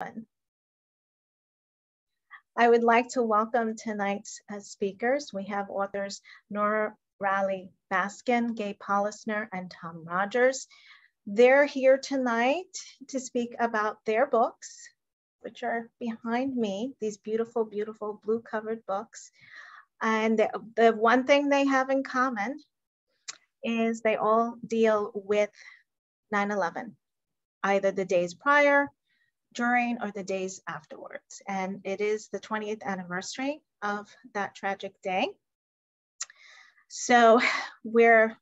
I would like to welcome tonight's speakers. We have authors Nora Raleigh Baskin, Gae Polisner, and Tom Rogers. They're here tonight to speak about their books, which are behind me, these beautiful, beautiful blue covered books. And the one thing they have in common is they all deal with 9/11, either the days prior, during, or the days afterwards. And it is the 20th anniversary of that tragic day. So we're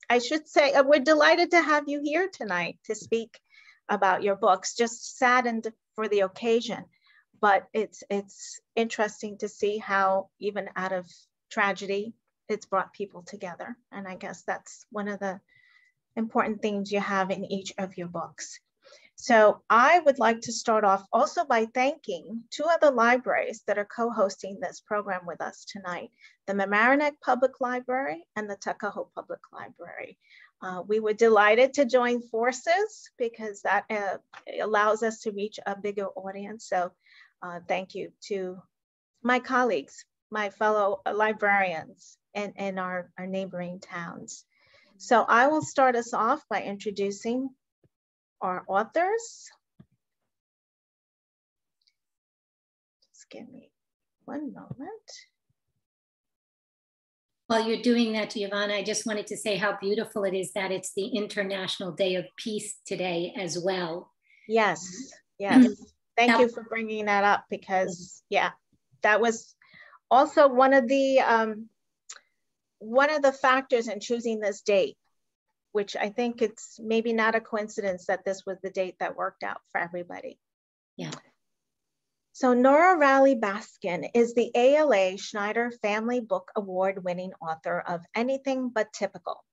delighted to have you here tonight to speak about your books. Just saddened for the occasion, but it's interesting to see how even out of tragedy, it's brought people together. And I guess that's one of the important things you have in each of your books. So I would like to start off also by thanking two other libraries that are co-hosting this program with us tonight, the Mamaroneck Public Library and the Tuckahoe Public Library. We were delighted to join forces because that allows us to reach a bigger audience. So thank you to my colleagues, my fellow librarians in our neighboring towns. So I will start us off by introducing our authors. Just give me one moment. While you're doing that, Giovanna, I just wanted to say how beautiful it is that it's the International Day of Peace today as well. Yes, yes. Thank you for bringing that up because, yeah, that was also one of the factors in choosing this date, which I think it's maybe not a coincidence that this was the date that worked out for everybody. Yeah. So Nora Raleigh Baskin is the ALA Schneider Family Book Award winning author of Anything But Typical.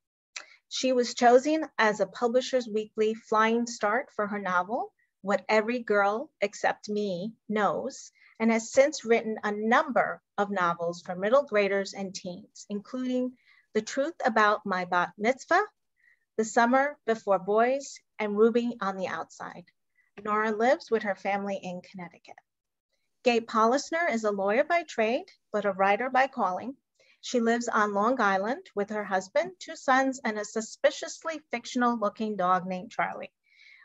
She was chosen as a Publishers Weekly Flying Start for her novel, What Every Girl Except Me Knows, and has since written a number of novels for middle graders and teens, including The Truth About My Bat Mitzvah, The Summer Before Boys, and Ruby on the Outside. Nora lives with her family in Connecticut. Gabe Paulisner is a lawyer by trade, but a writer by calling. She lives on Long Island with her husband, two sons, and a suspiciously fictional looking dog named Charlie.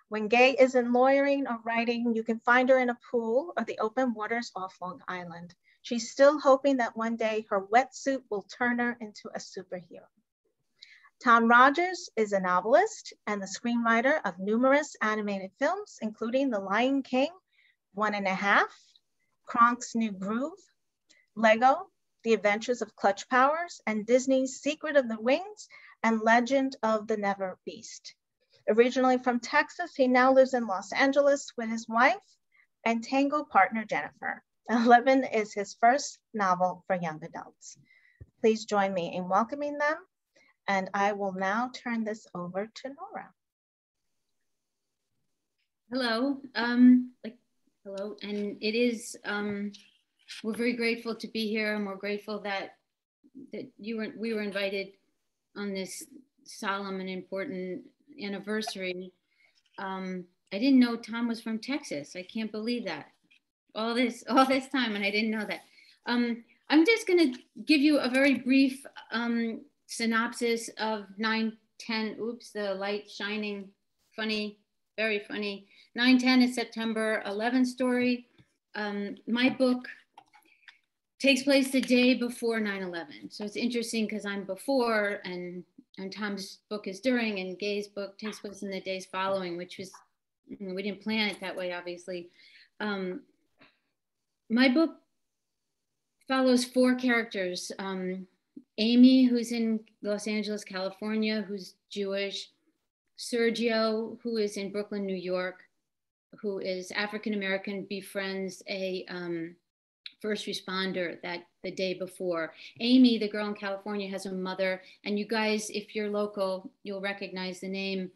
When Gae isn't lawyering or writing, you can find her in a pool or the open waters off Long Island. She's still hoping that one day her wetsuit will turn her into a superhero. Tom Rogers is a novelist and the screenwriter of numerous animated films, including The Lion King, 1.5, Kronk's New Groove, Lego, The Adventures of Clutch Powers, and Disney's Secret of the Wings and Legend of the Never Beast. Originally from Texas, he now lives in Los Angeles with his wife and tango partner, Jennifer. 11 is his first novel for young adults. Please join me in welcoming them. And I will now turn this over to Nora. Hello, hello, and it is, we're very grateful to be here, and we're grateful that we were invited on this solemn and important anniversary. I didn't know Tom was from Texas. I can't believe that. All this time, and I didn't know that. I'm just gonna give you a very brief synopsis of 9/10, oops, the light shining, funny, very funny. 9/10 is September 11 story. My book takes place the day before 9/11. So it's interesting because I'm before and Tom's book is during and Gae's book takes place in the days following, which was, we didn't plan it that way, obviously. My book follows four characters. Amy, who's in Los Angeles, California, who's Jewish. Sergio, who is in Brooklyn, New York, who is African-American, befriends a first responder that the day before. Amy, the girl in California, has a mother, and you guys, if you're local, you'll recognize the name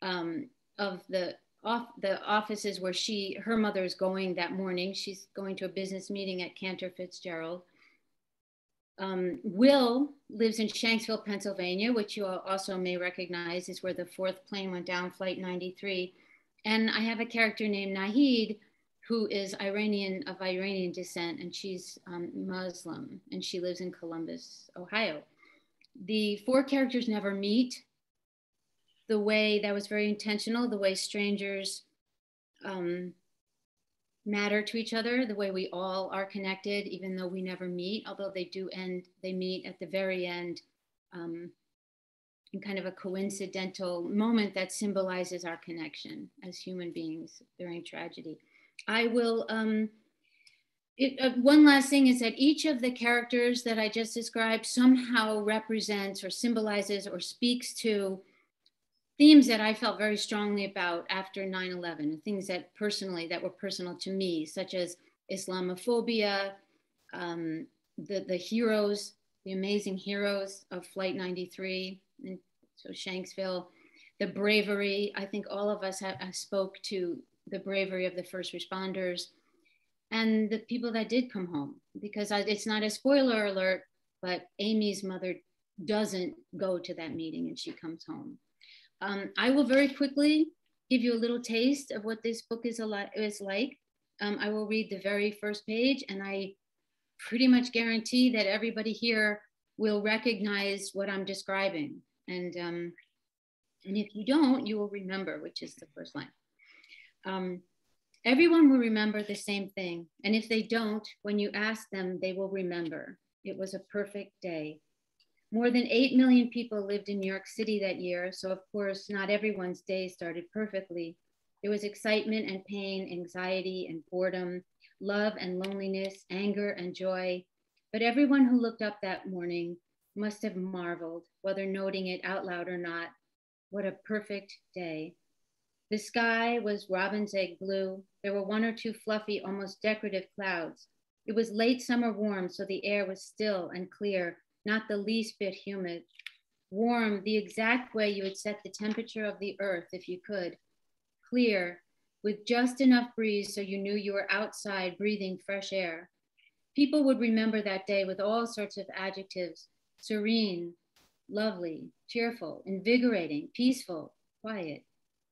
of the offices where her mother is going that morning. She's going to a business meeting at Cantor Fitzgerald. Will lives in Shanksville, Pennsylvania, which you also may recognize is where the fourth plane went down, Flight 93. And I have a character named Nahid, who is of Iranian descent, and she's Muslim, and she lives in Columbus, Ohio. The four characters never meet. The way that was very intentional, the way strangers matter to each other, the way we all are connected, even though we never meet, although they meet at the very end in kind of a coincidental moment that symbolizes our connection as human beings during tragedy. I will, one last thing is that each of the characters that I just described somehow represents or symbolizes or speaks to themes that I felt very strongly about after 9/11, things that were personal to me, such as Islamophobia, the heroes, the amazing heroes of Flight 93, and so Shanksville, the bravery. I think all of us spoke to the bravery of the first responders and the people that did come home, because it's not a spoiler alert, but Amy's mother doesn't go to that meeting and she comes home. I will very quickly give you a little taste of what this book is like. I will read the very first page, and I pretty much guarantee that everybody here will recognize what I'm describing. And if you don't, you will remember, which is the first line. Everyone will remember the same thing. And if they don't, when you ask them, they will remember. It was a perfect day. More than 8 million people lived in New York City that year. So of course, not everyone's day started perfectly. There was excitement and pain, anxiety and boredom, love and loneliness, anger and joy. But everyone who looked up that morning must have marveled, whether noting it out loud or not. What a perfect day. The sky was robin's egg blue. There were one or two fluffy, almost decorative clouds. It was late summer warm, so the air was still and clear, not the least bit humid. Warm, the exact way you would set the temperature of the earth if you could. Clear, with just enough breeze so you knew you were outside breathing fresh air. People would remember that day with all sorts of adjectives: serene, lovely, cheerful, invigorating, peaceful, quiet,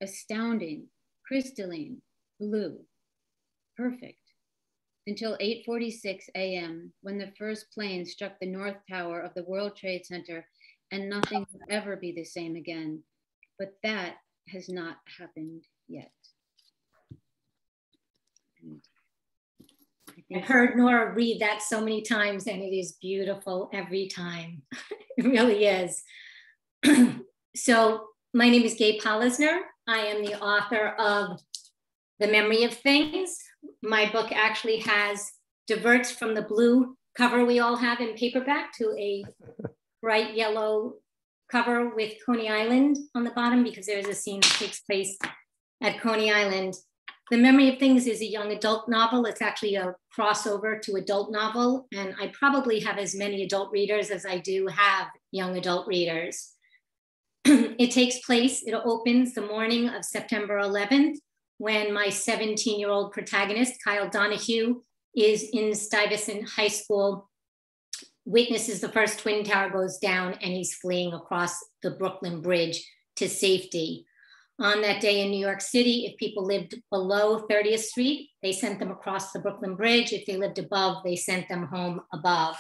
astounding, crystalline, blue, perfect. Until 8:46 a.m., when the first plane struck the North Tower of the World Trade Center, and nothing will ever be the same again. But that has not happened yet. I've heard Nora read that so many times, and it is beautiful every time. It really is. So my name is Gae Polisner. I am the author of The Memory of Things. My book actually diverts from the blue cover we all have in paperback to a bright yellow cover with Coney Island on the bottom, because there is a scene that takes place at Coney Island. The Memory of Things is a young adult novel. It's actually a crossover to adult novel, and I probably have as many adult readers as I do have young adult readers. It opens the morning of September 11th, when my 17-year-old protagonist, Kyle Donahue, is in Stuyvesant High School, witnesses the first Twin Tower goes down, and he's fleeing across the Brooklyn Bridge to safety. On that day in New York City, if people lived below 30th Street, they sent them across the Brooklyn Bridge. If they lived above, they sent them home above.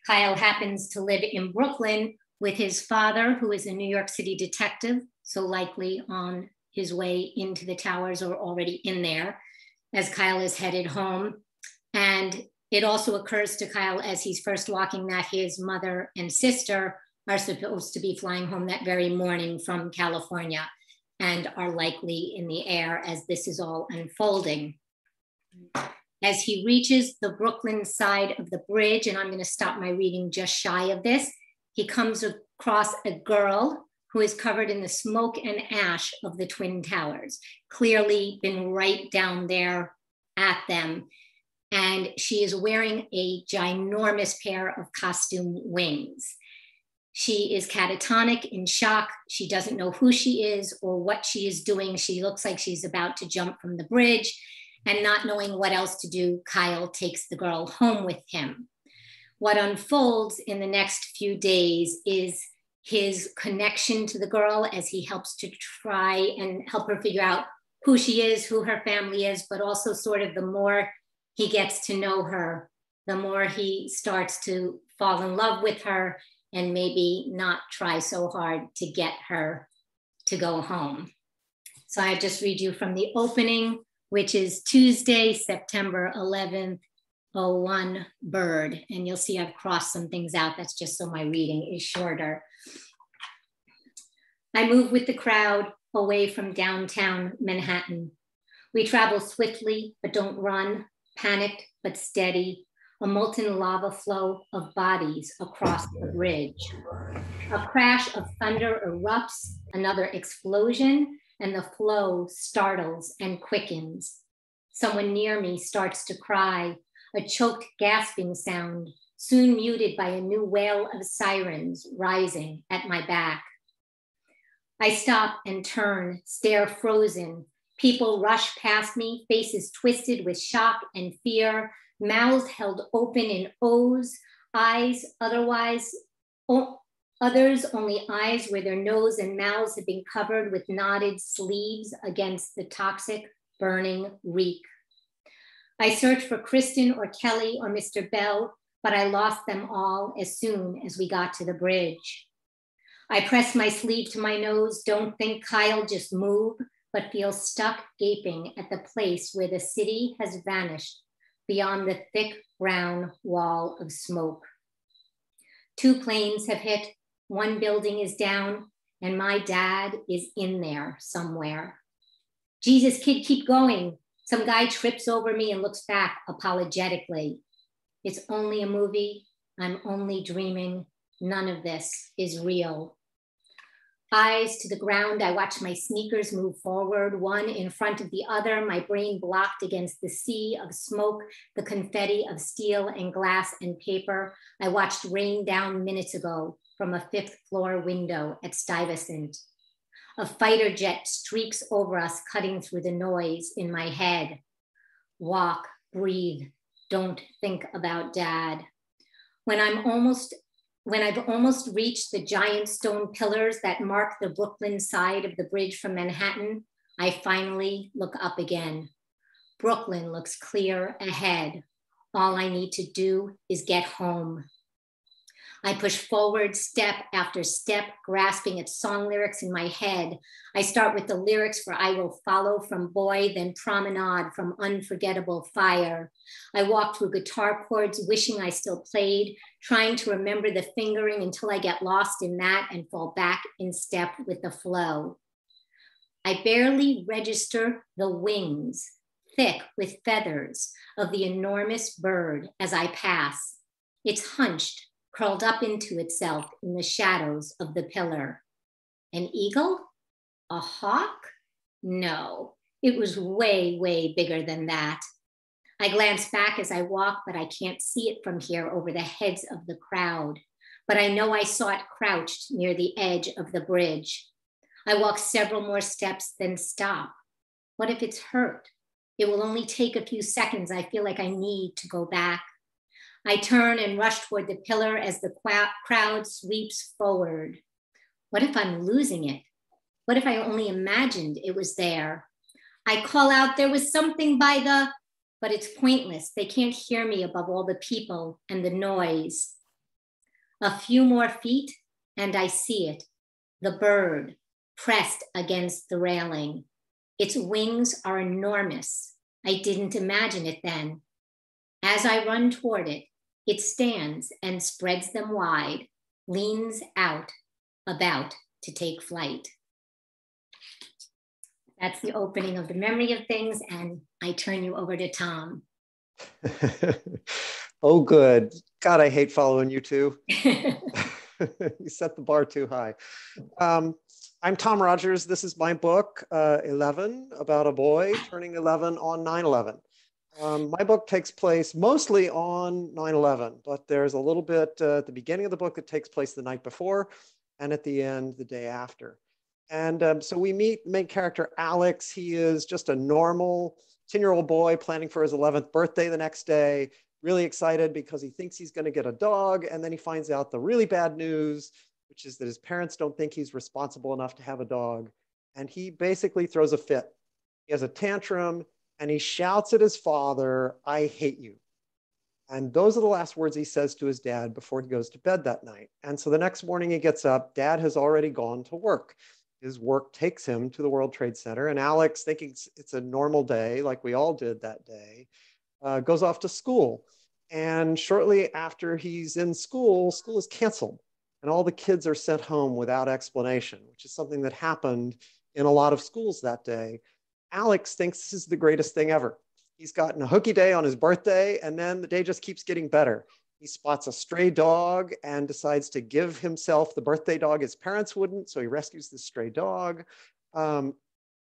Kyle happens to live in Brooklyn with his father, who is a New York City detective, so likely on his way into the towers or already in there, as Kyle is headed home. And it also occurs to Kyle as he's first walking that his mother and sister are supposed to be flying home that very morning from California, and are likely in the air as this is all unfolding. As he reaches the Brooklyn side of the bridge, and I'm going to stop my reading just shy of this, he comes across a girl who is covered in the smoke and ash of the Twin Towers, clearly been right down there at them. And she is wearing a ginormous pair of costume wings. She is catatonic, in shock. She doesn't know who she is or what she is doing. She looks like she's about to jump from the bridge, and not knowing what else to do, Kyle takes the girl home with him. What unfolds in the next few days is his connection to the girl as he helps to try and help her figure out who she is, who her family is, but also sort of the more he gets to know her, the more he starts to fall in love with her and maybe not try so hard to get her to go home. So I just read you from the opening, which is Tuesday, September 11th, 01, bird. And you'll see I've crossed some things out. That's just so my reading is shorter. I move with the crowd away from downtown Manhattan. We travel swiftly, but don't run, panicked, but steady, a molten lava flow of bodies across the bridge. A crash of thunder erupts, another explosion, and the flow startles and quickens. Someone near me starts to cry, a choked gasping sound, soon muted by a new wail of sirens rising at my back. I stop and turn, stare frozen. People rush past me, faces twisted with shock and fear, mouths held open in O's, eyes others only eyes where their nose and mouths have been covered with knotted sleeves against the toxic, burning reek. I searched for Kristen or Kelly or Mr. Bell, but I lost them all as soon as we got to the bridge. I press my sleeve to my nose, don't think Kyle, just move, but feel stuck gaping at the place where the city has vanished beyond the thick brown wall of smoke. 2 planes have hit, 1 building is down, and my dad is in there somewhere. Jesus, kid, keep going. Some guy trips over me and looks back apologetically. It's only a movie. I'm only dreaming. None of this is real. Eyes to the ground, I watch my sneakers move forward, one in front of the other, my brain blocked against the sea of smoke, the confetti of steel and glass and paper. I watched rain down minutes ago from a 5th floor window at Stuyvesant. A fighter jet streaks over us, cutting through the noise in my head. Walk, breathe, don't think about dad. When I've almost reached the giant stone pillars that mark the Brooklyn side of the bridge from Manhattan, I finally look up again. Brooklyn looks clear ahead. All I need to do is get home. I push forward step after step, grasping at song lyrics in my head. I start with the lyrics for I Will Follow from Boy, then Promenade from Unforgettable Fire. I walk through guitar chords, wishing I still played, trying to remember the fingering until I get lost in that and fall back in step with the flow. I barely register the wings, thick with feathers, of the enormous bird as I pass. It's hunched, curled up into itself in the shadows of the pillar. An eagle? A hawk? No, it was way, way bigger than that. I glance back as I walk, but I can't see it from here over the heads of the crowd. But I know I saw it crouched near the edge of the bridge. I walk several more steps, then stop. What if it's hurt? It will only take a few seconds. I feel like I need to go back. I turn and rush toward the pillar as the crowd sweeps forward. What if I'm losing it? What if I only imagined it was there? I call out, there was something by the, but it's pointless. They can't hear me above all the people and the noise. A few more feet and I see it, the bird pressed against the railing. Its wings are enormous. I didn't imagine it then. As I run toward it, it stands and spreads them wide, leans out, about to take flight. That's the opening of the Memory of Things, and I turn you over to Tom. Oh, good. God, I hate following you two. You set the bar too high. I'm Tom Rogers. This is my book, 11, about a boy turning 11 on 9/11. My book takes place mostly on 9/11, but there's a little bit at the beginning of the book that takes place the night before, and at the end, the day after. And so we meet main character Alex. He is just a normal 10-year-old boy planning for his 11th birthday the next day, really excited because he thinks he's going to get a dog. And then he finds out the really bad news, which is that his parents don't think he's responsible enough to have a dog. And he basically throws a fit. He has a tantrum and he shouts at his father, "I hate you." And those are the last words he says to his dad before he goes to bed that night. And so the next morning he gets up, dad has already gone to work. His work takes him to the World Trade Center, and Alex, thinking it's a normal day, like we all did that day, goes off to school. And shortly after he's in school, school is canceled, and all the kids are sent home without explanation, which is something that happened in a lot of schools that day. Alex thinks this is the greatest thing ever. He's gotten a hooky day on his birthday, and then the day just keeps getting better. He spots a stray dog and decides to give himself the birthday dog his parents wouldn't, so he rescues the stray dog.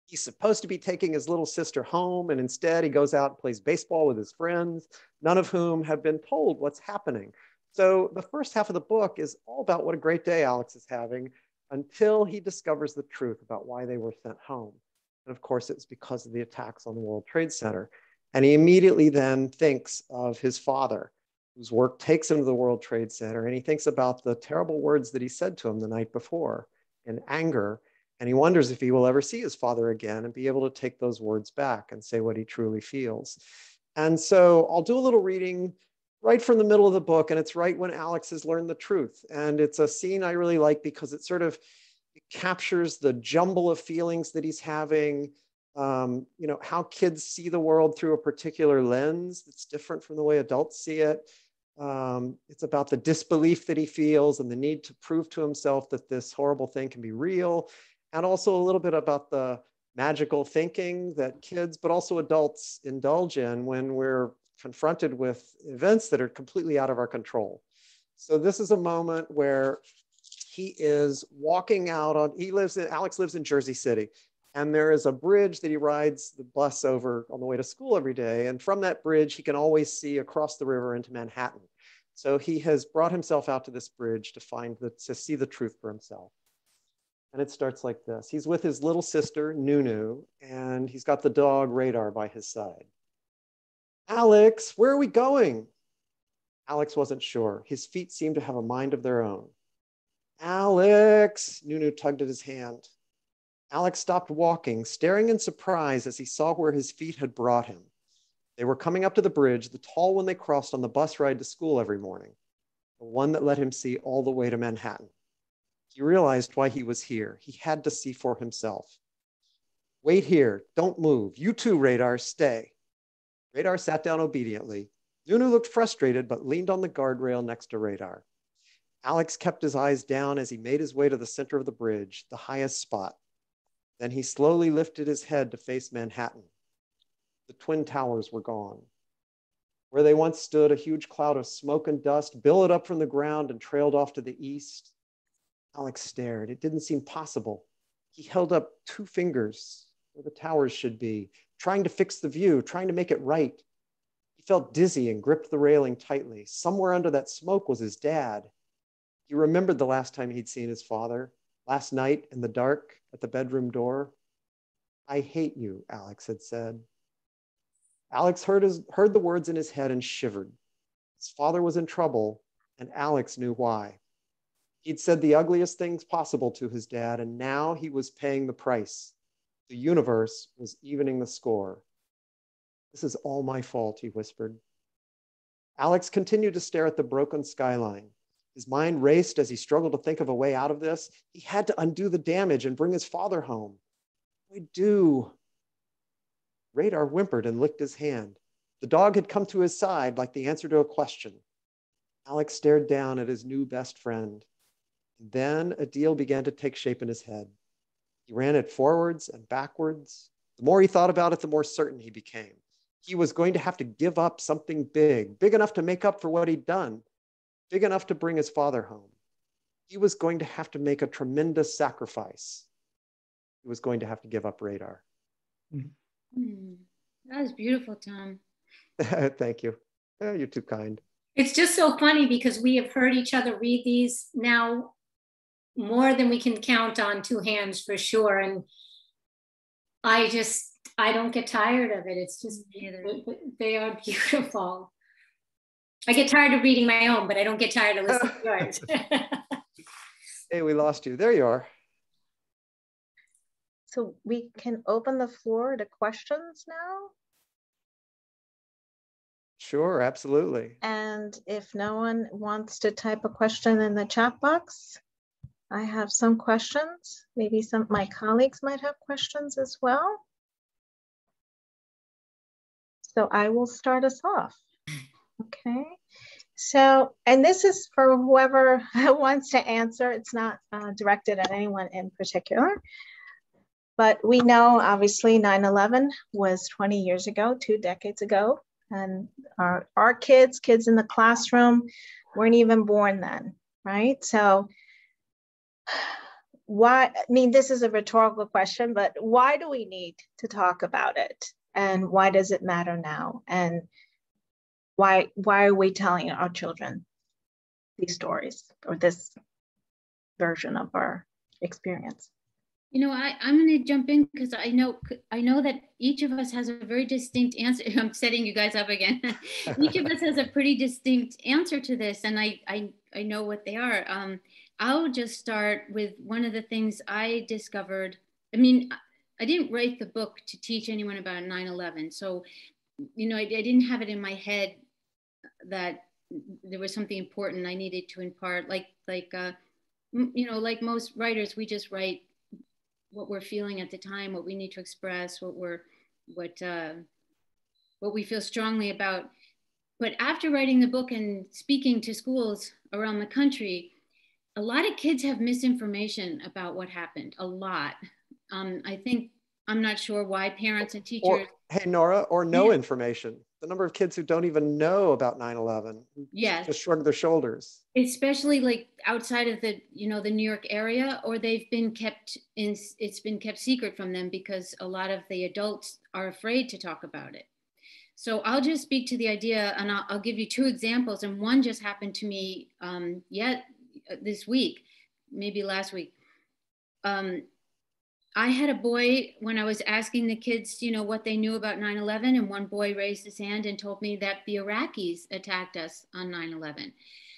He's supposed to be taking his little sister home, and instead he goes out and plays baseball with his friends, none of whom have been told what's happening. So the first half of the book is all about what a great day Alex is having until he discovers the truth about why they were sent home. And of course, it's because of the attacks on the World Trade Center. And he immediately then thinks of his father, whose work takes him to the World Trade Center, and he thinks about the terrible words that he said to him the night before in anger, and he wonders if he will ever see his father again and be able to take those words back and say what he truly feels. And so I'll do a little reading right from the middle of the book, and it's right when Alex has learned the truth. And it's a scene I really like because it sort of captures the jumble of feelings that he's having, how kids see the world through a particular lens that's different from the way adults see it. It's about the disbelief that he feels and the need to prove to himself that this horrible thing can be real. And also a little bit about the magical thinking that kids, but also adults, indulge in when we're confronted with events that are completely out of our control. So this is a moment where he is walking out on, Alex lives in Jersey City, and there is a bridge that he rides the bus over on the way to school every day. And from that bridge, he can always see across the river into Manhattan. So he has brought himself out to this bridge to see the truth for himself. And it starts like this. He's with his little sister, Nunu, and he's got the dog Radar by his side. "Alex, where are we going?" Alex wasn't sure. His feet seemed to have a mind of their own. "Alex," Nunu tugged at his hand. Alex stopped walking, staring in surprise as he saw where his feet had brought him. They were coming up to the bridge, the tall one they crossed on the bus ride to school every morning, the one that let him see all the way to Manhattan. He realized why he was here. He had to see for himself. "Wait here, don't move. You too, Radar, stay." Radar sat down obediently. Nunu looked frustrated, but leaned on the guardrail next to Radar. Alex kept his eyes down as he made his way to the center of the bridge, the highest spot. Then he slowly lifted his head to face Manhattan. The Twin Towers were gone. Where they once stood, a huge cloud of smoke and dust billowed up from the ground and trailed off to the east. Alex stared. It didn't seem possible. He held up 2 fingers where the towers should be, trying to fix the view, trying to make it right. He felt dizzy and gripped the railing tightly. Somewhere under that smoke was his dad. He remembered the last time he'd seen his father, last night in the dark at the bedroom door. "I hate you," Alex had said. Alex heard the words in his head and shivered. His father was in trouble, and Alex knew why. He'd said the ugliest things possible to his dad, and now he was paying the price. The universe was evening the score. "This is all my fault," he whispered. Alex continued to stare at the broken skyline. His mind raced as he struggled to think of a way out of this. He had to undo the damage and bring his father home. "What do I do?" Radar whimpered and licked his hand. The dog had come to his side like the answer to a question. Alex stared down at his new best friend. And then a deal began to take shape in his head. He ran it forwards and backwards. The more he thought about it, the more certain he became. He was going to have to give up something big, big enough to make up for what he'd done, big enough to bring his father home. He was going to have to make a tremendous sacrifice. He was going to have to give up Radar. That was beautiful, Tom. Thank you. You're too kind. It's just so funny because we have heard each other read these now more than we can count on 2 hands for sure. And I don't get tired of it. It's just, they are beautiful. I get tired of reading my own, but I don't get tired of listening to yours. Hey, we lost you. There you are. So we can open the floor to questions now. Sure, absolutely. And if no one wants to type a question in the chat box, I have some questions. Maybe some of my colleagues might have questions as well. So I will start us off. Okay. So, and this is for whoever wants to answer. It's not directed at anyone in particular. But we know, obviously, 9/11 was 20 years ago, 2 decades ago. And our kids in the classroom weren't even born then, right? So why, I mean, this is a rhetorical question, but why do we need to talk about it? And why does it matter now? And why are we telling our children these stories or this version of our experience? You know, I'm going to jump in because I know that each of us has a very distinct answer. I'm setting you guys up again. Each of us has a pretty distinct answer to this, and I know what they are. I'll just start with one of the things I discovered. I mean, I didn't write the book to teach anyone about 9/11, so you know, I didn't have it in my head that there was something important I needed to impart. You know, like most writers, we just write what we're feeling at the time, what we need to express, what we feel strongly about. But after writing the book and speaking to schools around the country, a lot of kids have misinformation about what happened, a lot. I think, I'm not sure why parents and teachers. Hey, Nora, or no information. The number of kids who don't even know about 9/11, yes, just shrug their shoulders. Especially like outside of the, you know, the New York area, or it's been kept secret from them because a lot of the adults are afraid to talk about it. So I'll just speak to the idea, and I'll give you 2 examples. And one just happened to me this week, maybe last week. I had a boy, when I was asking the kids, you know, what they knew about 9/11, and one boy raised his hand and told me that the Iraqis attacked us on 9/11.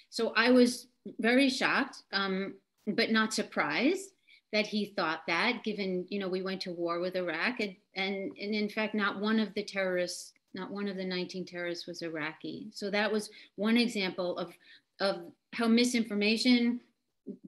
So I was very shocked, but not surprised that he thought that, given, you know, we went to war with Iraq, and in fact, not one of the 19 terrorists was Iraqi. So that was one example of how misinformation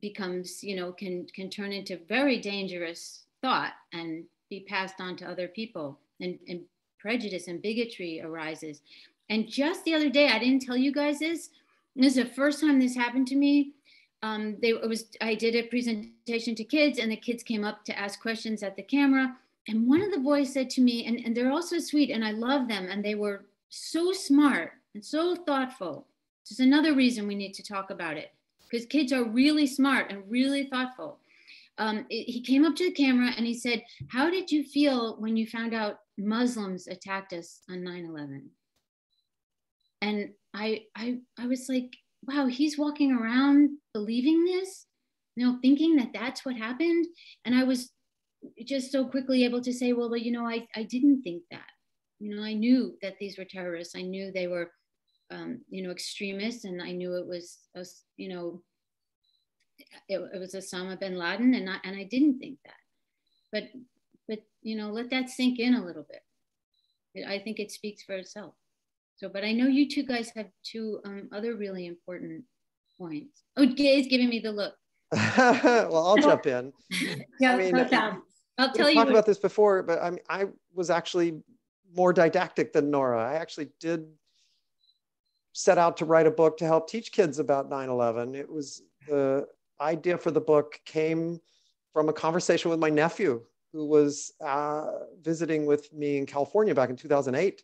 becomes, you know, can turn into very dangerous thought and be passed on to other people, and prejudice and bigotry arises. And just the other day, I didn't tell you guys this is the first time this happened to me. I did a presentation to kids, and the kids came up to ask questions at the camera. And one of the boys said to me, and they're all so sweet, and I love them, and they were so smart and so thoughtful. This is another reason we need to talk about it, because kids are really smart and really thoughtful. He came up to the camera and he said, "How did you feel when you found out Muslims attacked us on 9/11? And I was like, wow, he's walking around believing this, you know, thinking that that's what happened. And I was just so quickly able to say, well, you know, I didn't think that. You know, I knew that these were terrorists. I knew they were, you know, extremists, and I knew it was, you know, it was Osama bin Laden, and I didn't think that. But you know, let that sink in a little bit. I think it speaks for itself. So, but I know you 2 guys have 2 other really important points. Oh, Gae's giving me the look. Well, I'll jump in. Yeah, I mean, I'll tell you. Talked about this before, but I was actually more didactic than Nora. I actually did set out to write a book to help teach kids about 9/11. It was, the idea for the book came from a conversation with my nephew, who was visiting with me in California back in 2008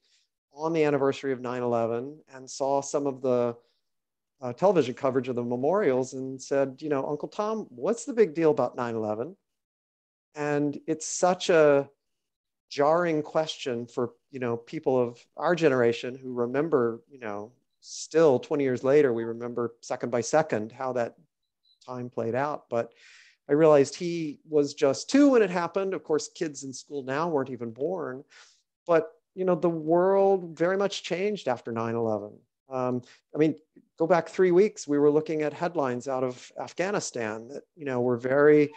on the anniversary of 9/11, and saw some of the television coverage of the memorials, and said, you know, Uncle Tom, what's the big deal about 9/11? And it's such a jarring question for, you know, people of our generation who remember, you know, still 20 years later, we remember second by second how that time played out. But I realized he was just 2 when it happened. Of course, kids in school now weren't even born. But, you know, the world very much changed after 9/11. I mean, go back 3 weeks, we were looking at headlines out of Afghanistan that, you know, were very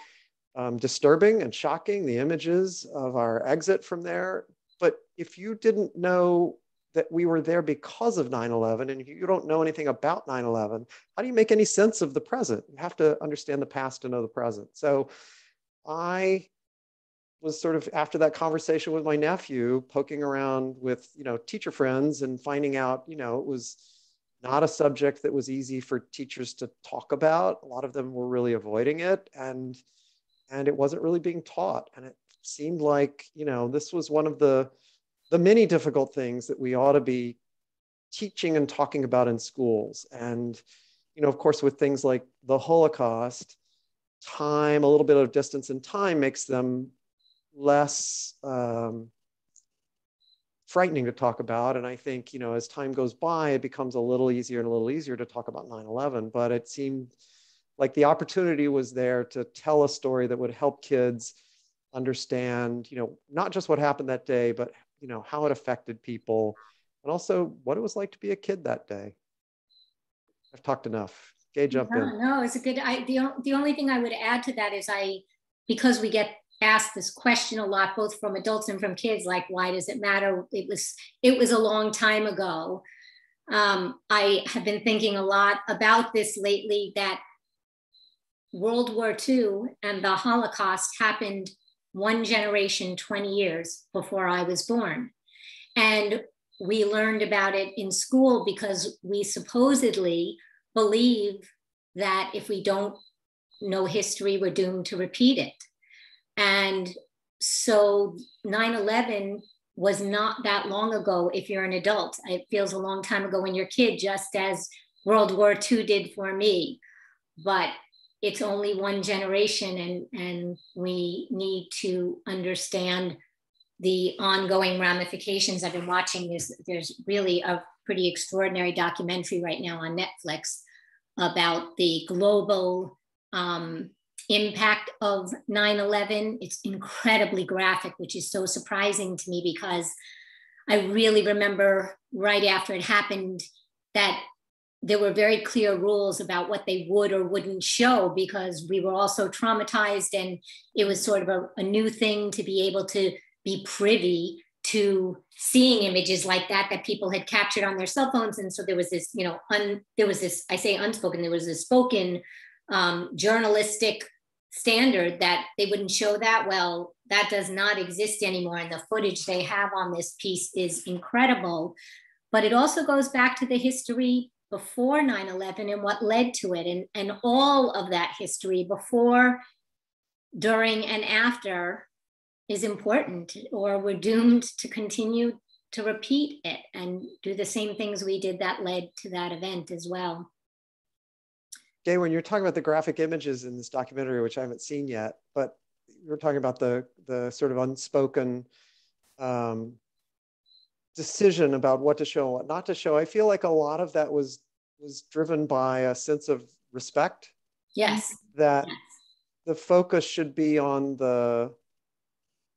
disturbing and shocking, the images of our exit from there. But if you didn't know that we were there because of 9/11, and if you don't know anything about 9/11, how do you make any sense of the present? You have to understand the past to know the present. So I was sort of, after that conversation with my nephew, poking around with, teacher friends and finding out, it was not a subject that was easy for teachers to talk about. A lot of them were really avoiding it, and it wasn't really being taught. And it seemed like, this was one of the many difficult things that we ought to be teaching and talking about in schools. And, of course, with things like the Holocaust, time, a little bit of distance in time makes them less frightening to talk about. And I think, as time goes by, it becomes a little easier and a little easier to talk about 9/11. But it seemed like the opportunity was there to tell a story that would help kids understand, not just what happened that day, but, how it affected people, and also what it was like to be a kid that day. I've talked enough. Gae, jump in. No, it's a good, the only thing I would add to that is because we get asked this question a lot, both from adults and from kids, like, why does it matter? It was a long time ago. I have been thinking a lot about this lately, that World War II and the Holocaust happened one generation, 20 years before I was born. And we learned about it in school because we supposedly believe that if we don't know history, we're doomed to repeat it. And so 9/11 was not that long ago if you're an adult. It feels a long time ago when you're a kid, just as World War II did for me. But it's only one generation, and we need to understand the ongoing ramifications. I've been watching this. There's really a pretty extraordinary documentary right now on Netflix about the global impact of 9/11. It's incredibly graphic, which is so surprising to me, because I really remember right after it happened that there were very clear rules about what they would or wouldn't show, because we were all so traumatized, and it was sort of a new thing to be able to be privy to seeing images like that people had captured on their cell phones. And so there was this, I say unspoken, there was this spoken journalistic standard that they wouldn't show that. Well, that does not exist anymore. And the footage they have on this piece is incredible. But it also goes back to the history before 9/11 and what led to it, and all of that history before, during, and after is important, or we're doomed to continue to repeat it and do the same things we did that led to that event as well. Gae, when you're talking about the graphic images in this documentary, which I haven't seen yet, but you're talking about the sort of unspoken decision about what to show and what not to show, I feel like a lot of that was driven by a sense of respect. Yes. That the focus should be on the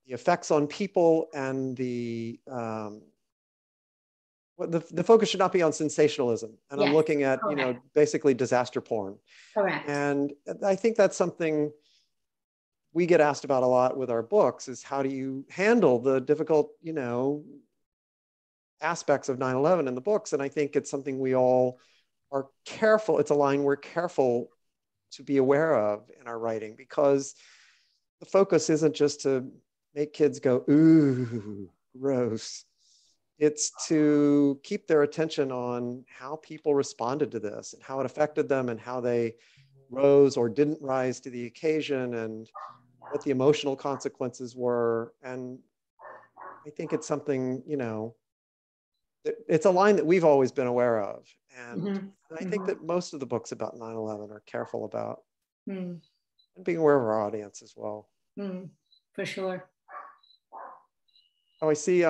effects on people, and the focus should not be on sensationalism. And I'm looking at, basically disaster porn. Correct. And I think that's something we get asked about a lot with our books, is how do you handle the difficult, aspects of 9/11 in the books? And I think it's something we all are careful. It's a line we're careful to be aware of in our writing, because the focus isn't just to make kids go, ooh, gross. It's to keep their attention on how people responded to this and how it affected them, and how they rose or didn't rise to the occasion, and what the emotional consequences were. And I think it's something, it's a line that we've always been aware of. And I think that most of the books about 9/11 are careful about and being aware of our audience as well. For sure. Oh, I see.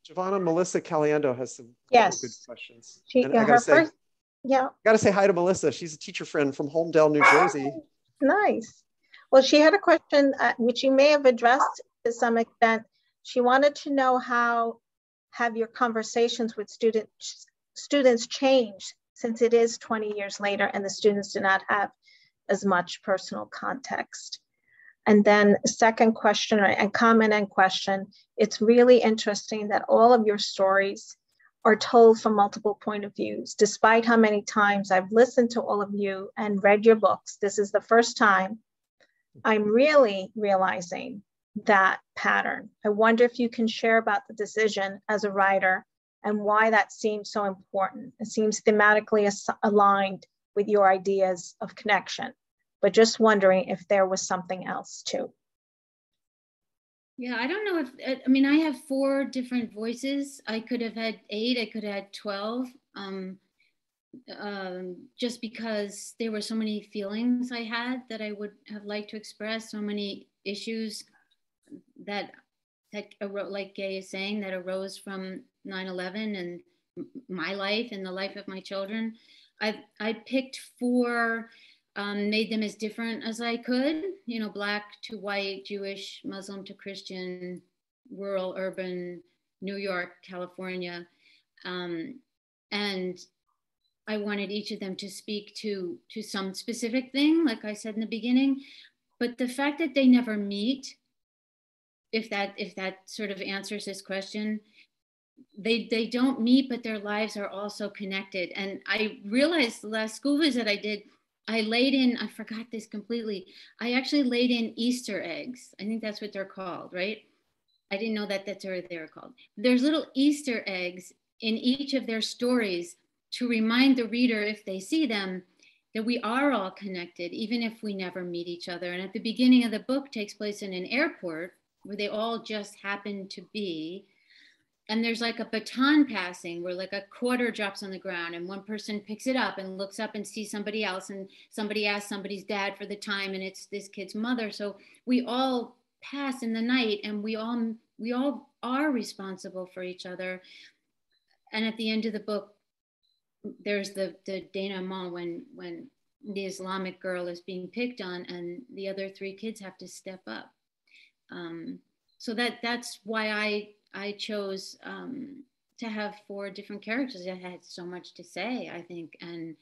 Giovanna Melissa Caliendo has some good questions. I gotta say hi to Melissa. She's a teacher friend from Holmdel, New Jersey. Nice. Well, she had a question which you may have addressed to some extent. She wanted to know how have your conversations with students changed, since it is 20 years later and the students do not have as much personal context. And then second question and comment and question, it's really interesting that all of your stories are told from multiple point of views. Despite how many times I've listened to all of you and read your books, this is the first time I'm really realizing that pattern. I wonder if you can share about the decision as a writer and why that seems so important. It seems thematically aligned with your ideas of connection, but just wondering if there was something else too. Yeah, I don't know if, I mean, I have 4 different voices. I could have had 8, I could have had 12, just because there were so many feelings I had that I would have liked to express, so many issues that like Gae is saying, that arose from 9/11 and my life and the life of my children. I picked 4, made them as different as I could, you know, Black to white, Jewish, Muslim to Christian, rural, urban, New York, California. And I wanted each of them to speak to some specific thing, like I said in the beginning. But the fact that they never meet, if that sort of answers this question, they don't meet, but their lives are also connected. And I realized the last school visit I did, I laid in, I forgot this completely. I actually laid in Easter eggs. I think that's what they're called, right? I didn't know that that's what they were called. There's little Easter eggs in each of their stories to remind the reader, if they see them, that we are all connected, even if we never meet each other. And at the beginning of the book takes place in an airport where they all just happen to be. And there's like a baton passing where like a quarter drops on the ground and one person picks it up and looks up and sees somebody else, and somebody asks somebody's dad for the time, and it's this kid's mother. So we all pass in the night, and we all are responsible for each other. And at the end of the book, there's the denouement when the Islamic girl is being picked on and the other 3 kids have to step up. So that's why I chose to have 4 different characters that had so much to say, I think. And,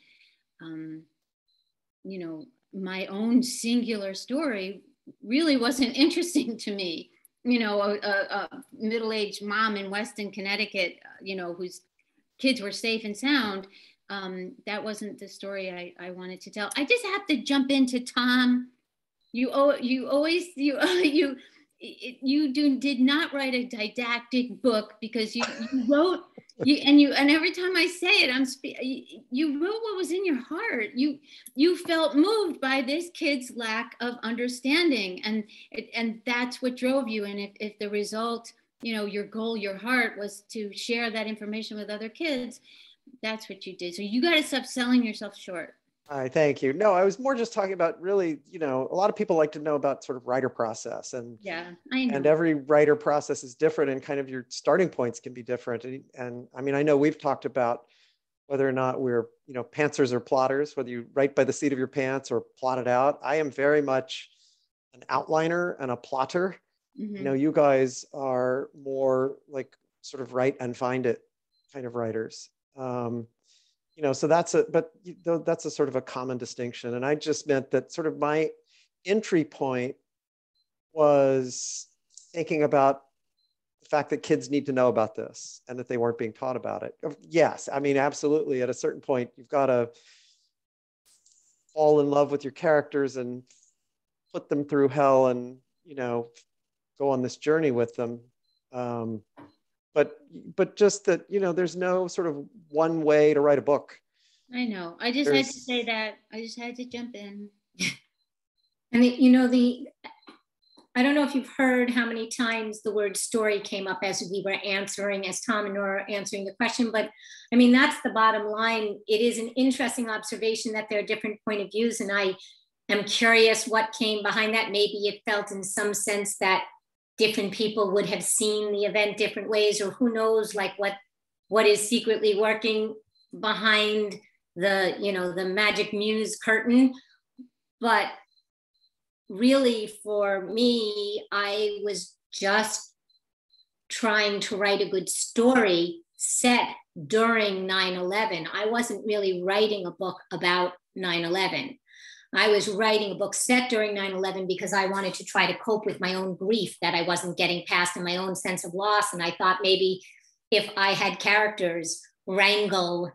you know, my own singular story really wasn't interesting to me. You know, a middle-aged mom in Weston, Connecticut, you know, whose kids were safe and sound. That wasn't the story I wanted to tell. I just have to jump into Tom. You did not write a didactic book, because you wrote and every time I say it, you wrote what was in your heart. You felt moved by this kid's lack of understanding, and that's what drove you. And if the result, you know, your goal, your heart was to share that information with other kids, that's what you did. So you got to stop selling yourself short. All right, thank you. No, I was more just talking about, really, you know, a lot of people like to know about sort of writer process, and yeah, I know. And every writer process is different, and kind of your starting points can be different. And I mean, I know we've talked about whether or not we're, you know, pantsers or plotters, whether you write by the seat of your pants or plot it out. I am very much an outliner and a plotter. Mm-hmm. You know, you guys are more like sort of write and find it kind of writers. You know, so that's a sort of a common distinction. And I just meant that sort of my entry point was thinking about the fact that kids need to know about this and that they weren't being taught about it. Yes, I mean, absolutely. At a certain point, you've got to fall in love with your characters and put them through hell and, you know, go on this journey with them. But just that, you know, there's no sort of one way to write a book. I know. I just had to say that. I just had to jump in. And you know, I don't know if you've heard how many times the word story came up as we were answering, as Tom and Nora were answering the question, but I mean, that's the bottom line. It is an interesting observation that there are different point of views, and I am curious what came behind that. Maybe it felt in some sense that different people would have seen the event different ways, or who knows, like what is secretly working behind the, you know, the magic muse curtain. But really, for me, I was just trying to write a good story set during 9/11. I wasn't really writing a book about 9/11. I was writing a book set during 9/11 because I wanted to try to cope with my own grief that I wasn't getting past and my own sense of loss. And I thought maybe if I had characters wrangle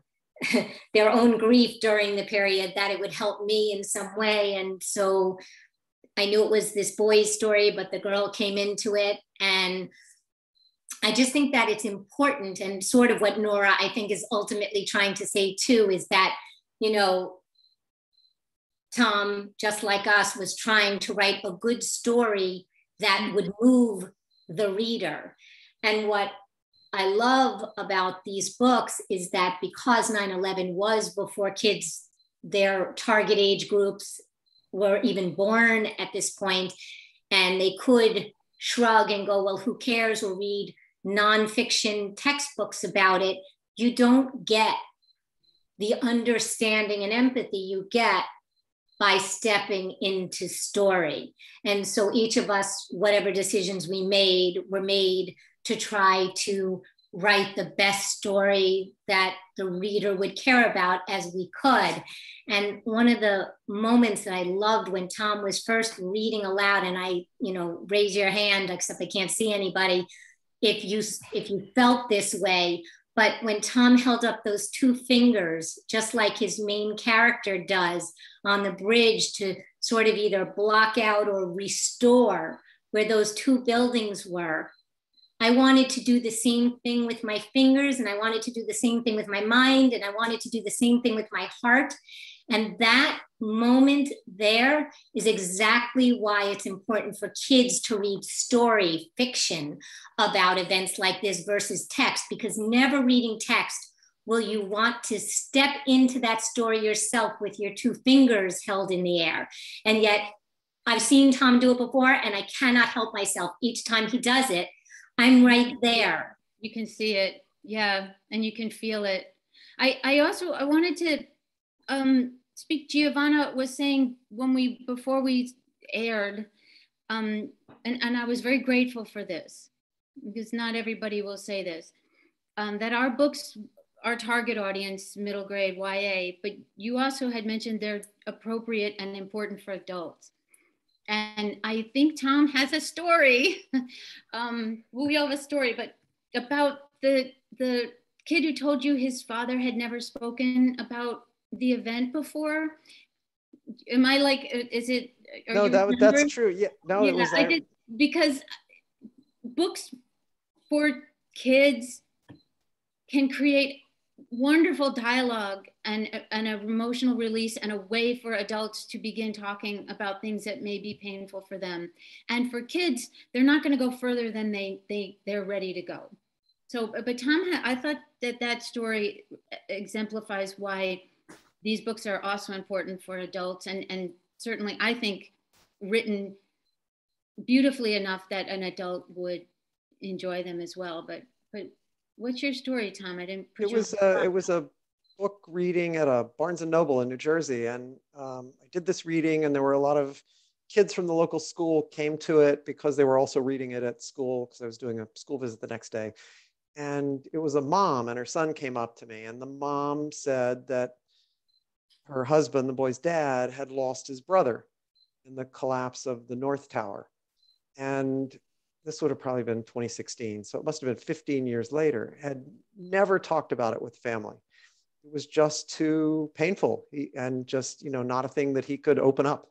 their own grief during the period, that it would help me in some way. And so I knew it was this boy's story, but the girl came into it. And I just think that it's important, and sort of what Nora, I think, is ultimately trying to say too, is that, you know, Tom, just like us, was trying to write a good story that would move the reader. And what I love about these books is that because 9/11 was before kids, their target age groups were even born at this point, and they could shrug and go, well, who cares, or read nonfiction textbooks about it, you don't get the understanding and empathy you get by stepping into story. And so each of us, whatever decisions we made, were made to try to write the best story that the reader would care about as we could. And one of the moments that I loved when Tom was first reading aloud, and I, you know, raise your hand, except I can't see anybody, if you felt this way, but when Tom held up those two fingers, just like his main character does on the bridge, to sort of either block out or restore where those two buildings were, I wanted to do the same thing with my fingers, and I wanted to do the same thing with my mind, and I wanted to do the same thing with my heart. And that moment there is exactly why it's important for kids to read story fiction about events like this versus text, because never reading text will you want to step into that story yourself with your two fingers held in the air. And yet I've seen Tom do it before, and I cannot help myself. Each time he does it, I'm right there. You can see it, yeah, and you can feel it. I wanted to speak. Giovanna was saying before we aired, and I was very grateful for this, because not everybody will say this, that our books, our target audience, middle grade, YA, but you also had mentioned they're appropriate and important for adults. And I think Tom has a story. We all have a story, but about the kid who told you his father had never spoken about the event before. Am I like, is it? No, that's true. Yeah, no, yeah, it was. I did, because books for kids can create wonderful dialogue and an emotional release, and a way for adults to begin talking about things that may be painful for them. And for kids, they're not going to go further than they're ready to go. So, but Tom, I thought that story exemplifies why these books are also important for adults, and certainly I think written beautifully enough that an adult would enjoy them as well. But what's your story, Tom? I didn't put it was a book reading at a Barnes and Noble in New Jersey, and I did this reading, and there were a lot of kids from the local school came to it because they were also reading it at school, because I was doing a school visit the next day. And it was a mom, and her son came up to me, and the mom said that her husband, the boy's dad, had lost his brother in the collapse of the North Tower. And this would have probably been 2016, so it must have been 15 years later, had never talked about it with family. It was just too painful, and just, not a thing that he could open up.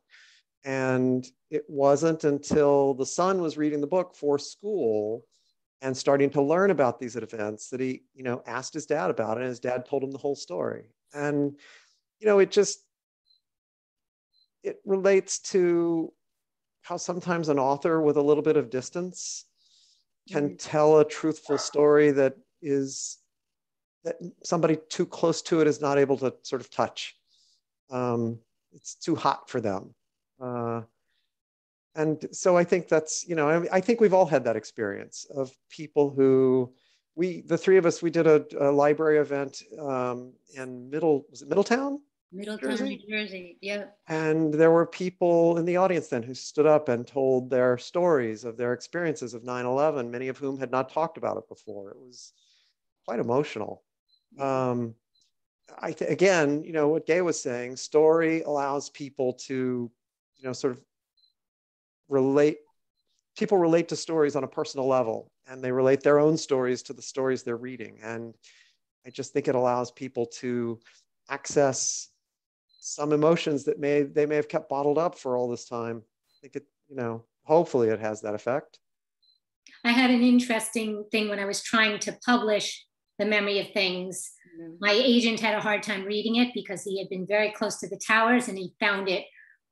And it wasn't until the son was reading the book for school and starting to learn about these events that he, asked his dad about it, and his dad told him the whole story. And, it relates to how sometimes an author with a little bit of distance can tell a truthful story that somebody too close to it is not able to sort of touch. It's too hot for them. And so I think that's, I think we've all had that experience of people who, the three of us, we did a library event in Middletown? Middletown, New Jersey, yeah. And there were people in the audience then who stood up and told their stories of their experiences of 9/11, many of whom had not talked about it before. It was quite emotional. again, what Gae was saying, story allows people to, sort of people relate to stories on a personal level, and they relate their own stories to the stories they're reading. And I just think it allows people to access some emotions that they may have kept bottled up for all this time. I think it, hopefully it has that effect. I had an interesting thing when I was trying to publish The Memory of Things. My agent had a hard time reading it because he had been very close to the towers and he found it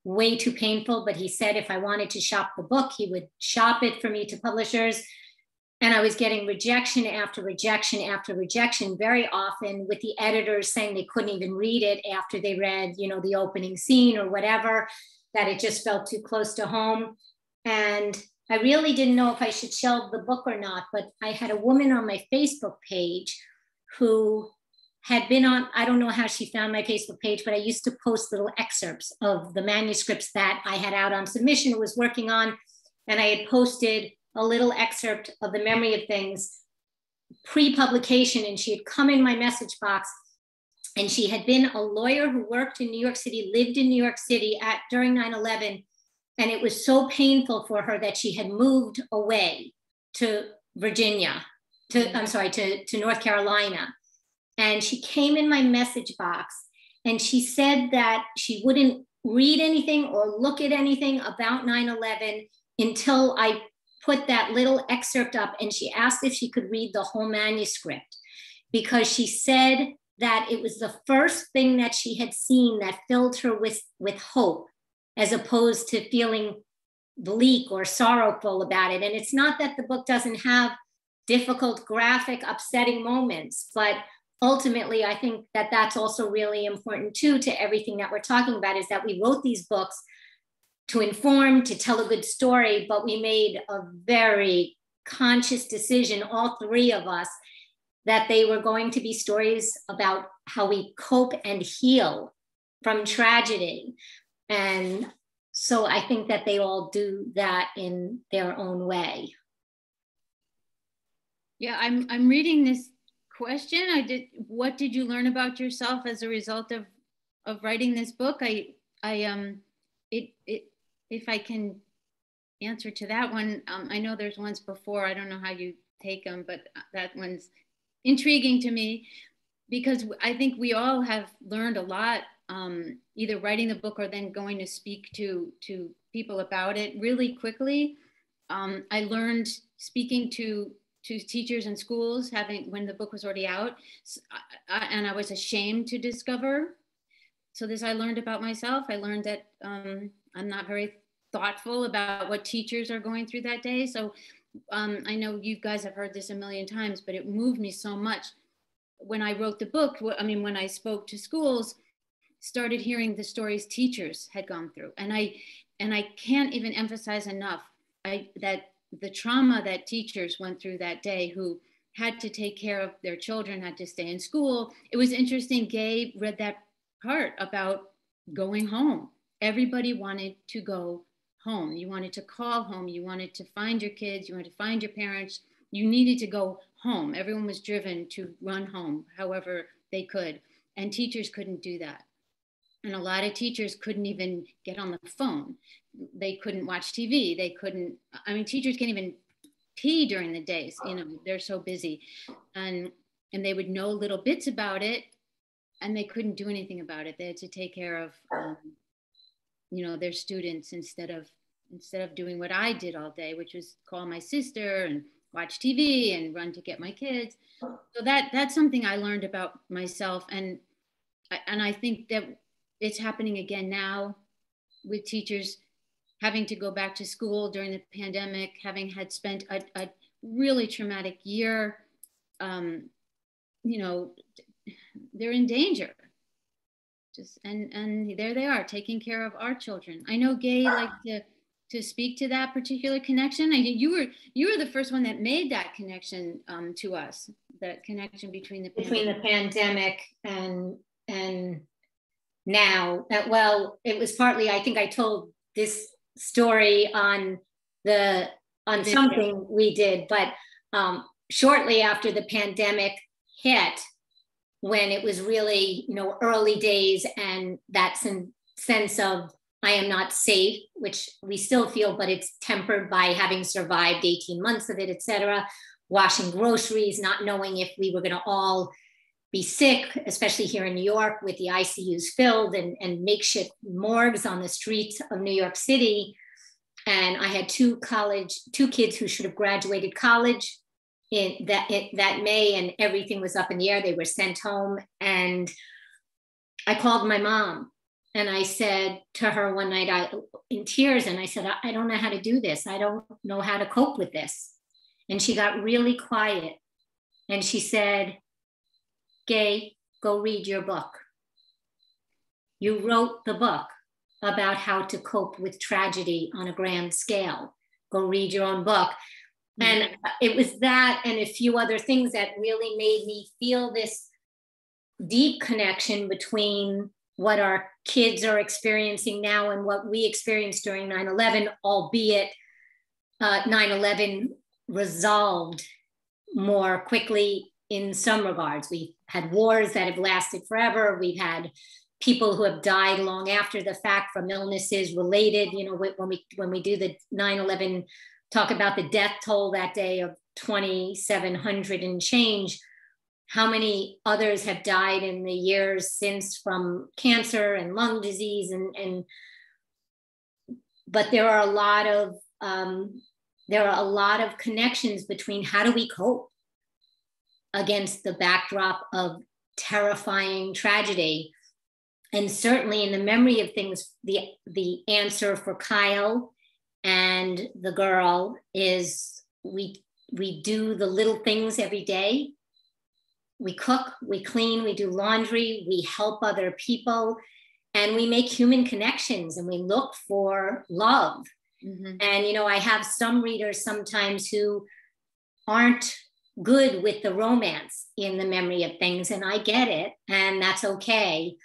way too painful. But he said if I wanted to shop the book, he would shop it for me to publishers. And I was getting rejection after rejection after rejection, very often with the editors saying they couldn't even read it after they read, the opening scene or whatever, that it just felt too close to home. And I really didn't know if I should shelve the book or not, but I had a woman on my Facebook page who had been on, I don't know how she found my Facebook page, but I used to post little excerpts of the manuscripts that I had out on submission, was working on, and I had posted a little excerpt of The Memory of Things pre-publication, and she had come in my message box, and she had been a lawyer who worked in New York City, lived in New York City during 9/11, and it was so painful for her that she had moved away to Virginia, to North Carolina. And she came in my message box and she said that she wouldn't read anything or look at anything about 9/11 until I put that little excerpt up, and she asked if she could read the whole manuscript because she said that it was the first thing that she had seen that filled her with hope, as opposed to feeling bleak or sorrowful about it. And it's not that the book doesn't have difficult, graphic, upsetting moments, but ultimately, I think that that's also really important too to everything that we're talking about, is that we wrote these books to inform, to tell a good story, but we made a very conscious decision, all three of us, that they were going to be stories about how we cope and heal from tragedy. And so I think that they all do that in their own way. Yeah, I'm reading this question. What did you learn about yourself as a result of writing this book? If I can answer to that one, I know there's ones before. I don't know how you take them, but that one's intriguing to me because I think we all have learned a lot, either writing the book or then going to speak to people about it really quickly. I learned speaking to teachers in schools, when the book was already out, and I was ashamed to discover. So this I learned about myself. I learned that I'm not very thoughtful about what teachers are going through that day. So I know you guys have heard this a million times, but it moved me so much. When I wrote the book, when I spoke to schools, started hearing the stories teachers had gone through. And I can't even emphasize enough that the trauma that teachers went through that day, who had to take care of their children, had to stay in school. It was interesting, Gabe read that part about going home. Everybody wanted to go home. You wanted to call home. You wanted to find your kids. You wanted to find your parents. You needed to go home. Everyone was driven to run home however they could. And teachers couldn't do that. And a lot of teachers couldn't even get on the phone. They couldn't watch TV. Teachers can't even pee during the days. They're so busy. And they would know little bits about it, and they couldn't do anything about it. They had to take care of, their students instead of doing what I did all day, which was call my sister and watch TV and run to get my kids. So that's something I learned about myself. And I think that it's happening again now with teachers having to go back to school during the pandemic, having had spent a really traumatic year. They're in danger. And there they are, taking care of our children. I know Gae liked to speak to that particular connection. You were the first one that made that connection to us, that connection between the pandemic and now. Well, it was partly, I think I told this story on something we did, but shortly after the pandemic hit, when it was really, early days, and that sense of I am not safe, which we still feel, but it's tempered by having survived 18 months of it, et cetera, washing groceries, not knowing if we were going to all be sick, especially here in New York with the ICUs filled and makeshift morgues on the streets of New York City. And I had two kids who should have graduated college in that May, and everything was up in the air. They were sent home. And I called my mom and I said to her one night, in tears, and I said, I don't know how to do this. I don't know how to cope with this. And she got really quiet. And she said, Gae, go read your book. You wrote the book about how to cope with tragedy on a grand scale. Go read your own book. And it was that and a few other things that really made me feel this deep connection between what our kids are experiencing now and what we experienced during 9/11, albeit 9/11 resolved more quickly in some regards. We've had wars that have lasted forever. We've had people who have died long after the fact from illnesses related. When we do the 9/11, talk about the death toll that day of 2,700 and change, how many others have died in the years since from cancer and lung disease, but there are a lot of connections between how do we cope against the backdrop of terrifying tragedy. And certainly in the memory of things, the answer for Kyle and the girl is we do the little things every day. We cook, we clean, we do laundry, we help other people, and we make human connections, and we look for love. Mm-hmm. And, I have some readers sometimes who aren't good with the romance in the memory of things, and I get it, and that's okay.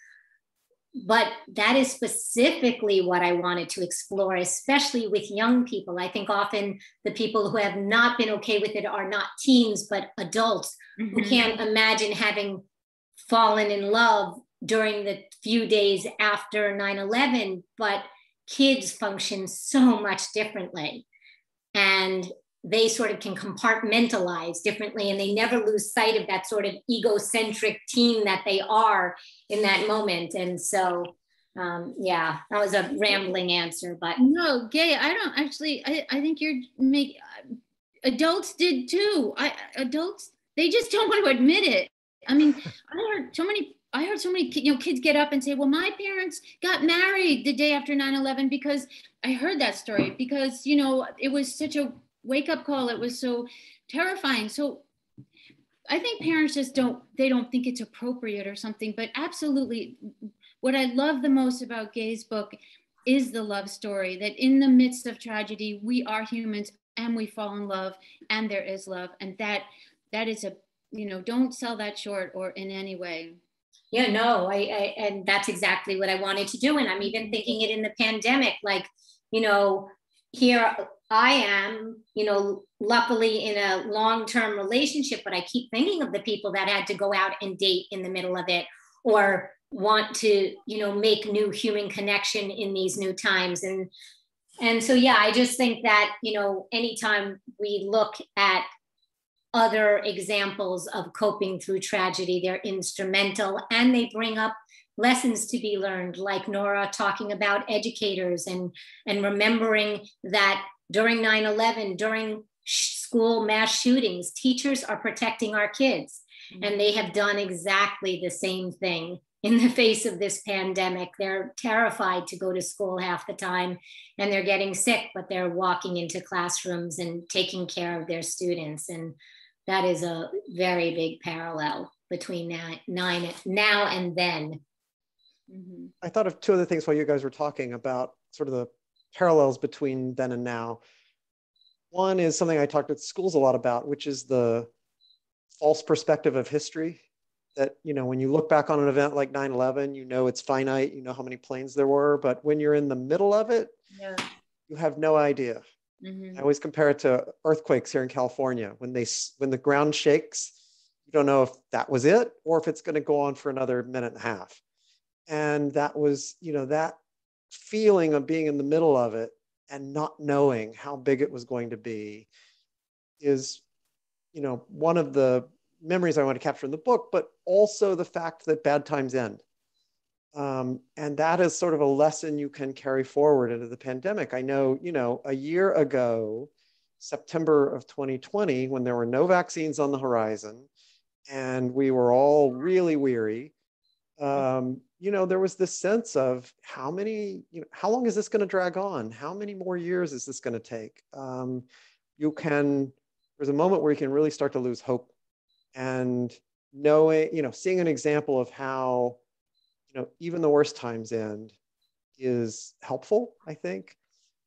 But that is specifically what I wanted to explore, especially with young people. I think often the people who have not been okay with it are not teens, but adults who can't imagine having fallen in love during the few days after 9/11, but kids function so much differently. And they sort of can compartmentalize differently, and they never lose sight of that sort of egocentric teen that they are in that moment. And so, that was a rambling answer, but. No, Gae, I don't actually, I think adults did too. Adults, they just don't want to admit it. I mean, I heard so many kids get up and say, well, my parents got married the day after 9/11 because I heard that story because, it was such a wake-up call. It was so terrifying. So I think parents just don't think it's appropriate or something, but absolutely what I love the most about Gae's book is the love story, that in the midst of tragedy, we are humans and we fall in love and there is love. And that is don't sell that short or in any way. Yeah, no, and that's exactly what I wanted to do. And I'm even thinking it in the pandemic, here I am, luckily in a long-term relationship, but I keep thinking of the people that had to go out and date in the middle of it or want to, make new human connection in these new times. And so, I just think that, anytime we look at other examples of coping through tragedy, they're instrumental and they bring up lessons to be learned, like Nora talking about educators and remembering that during 9/11, during school mass shootings, teachers are protecting our kids. Mm-hmm. And they have done exactly the same thing in the face of this pandemic. They're terrified to go to school half the time and they're getting sick, but they're walking into classrooms and taking care of their students. And that is a very big parallel between now and then. Mm-hmm. I thought of two other things while you guys were talking about sort of the parallels between then and now. One is something I talked at schools a lot about, which is the false perspective of history. That, when you look back on an event like 9/11, it's finite, how many planes there were, but when you're in the middle of it, you have no idea. Mm-hmm. I always compare it to earthquakes here in California. When the ground shakes, you don't know if that was it or if it's going to go on for another minute and a half. And that was, that feeling of being in the middle of it and not knowing how big it was going to be is, one of the memories I want to capture in the book, but also the fact that bad times end. And that is sort of a lesson you can carry forward into the pandemic. I know, a year ago, September of 2020, when there were no vaccines on the horizon and we were all really weary, there was this sense of how long is this going to drag on? How many more years is this going to take? There's a moment where you can really start to lose hope, and seeing an example of how, even the worst times end is helpful, I think.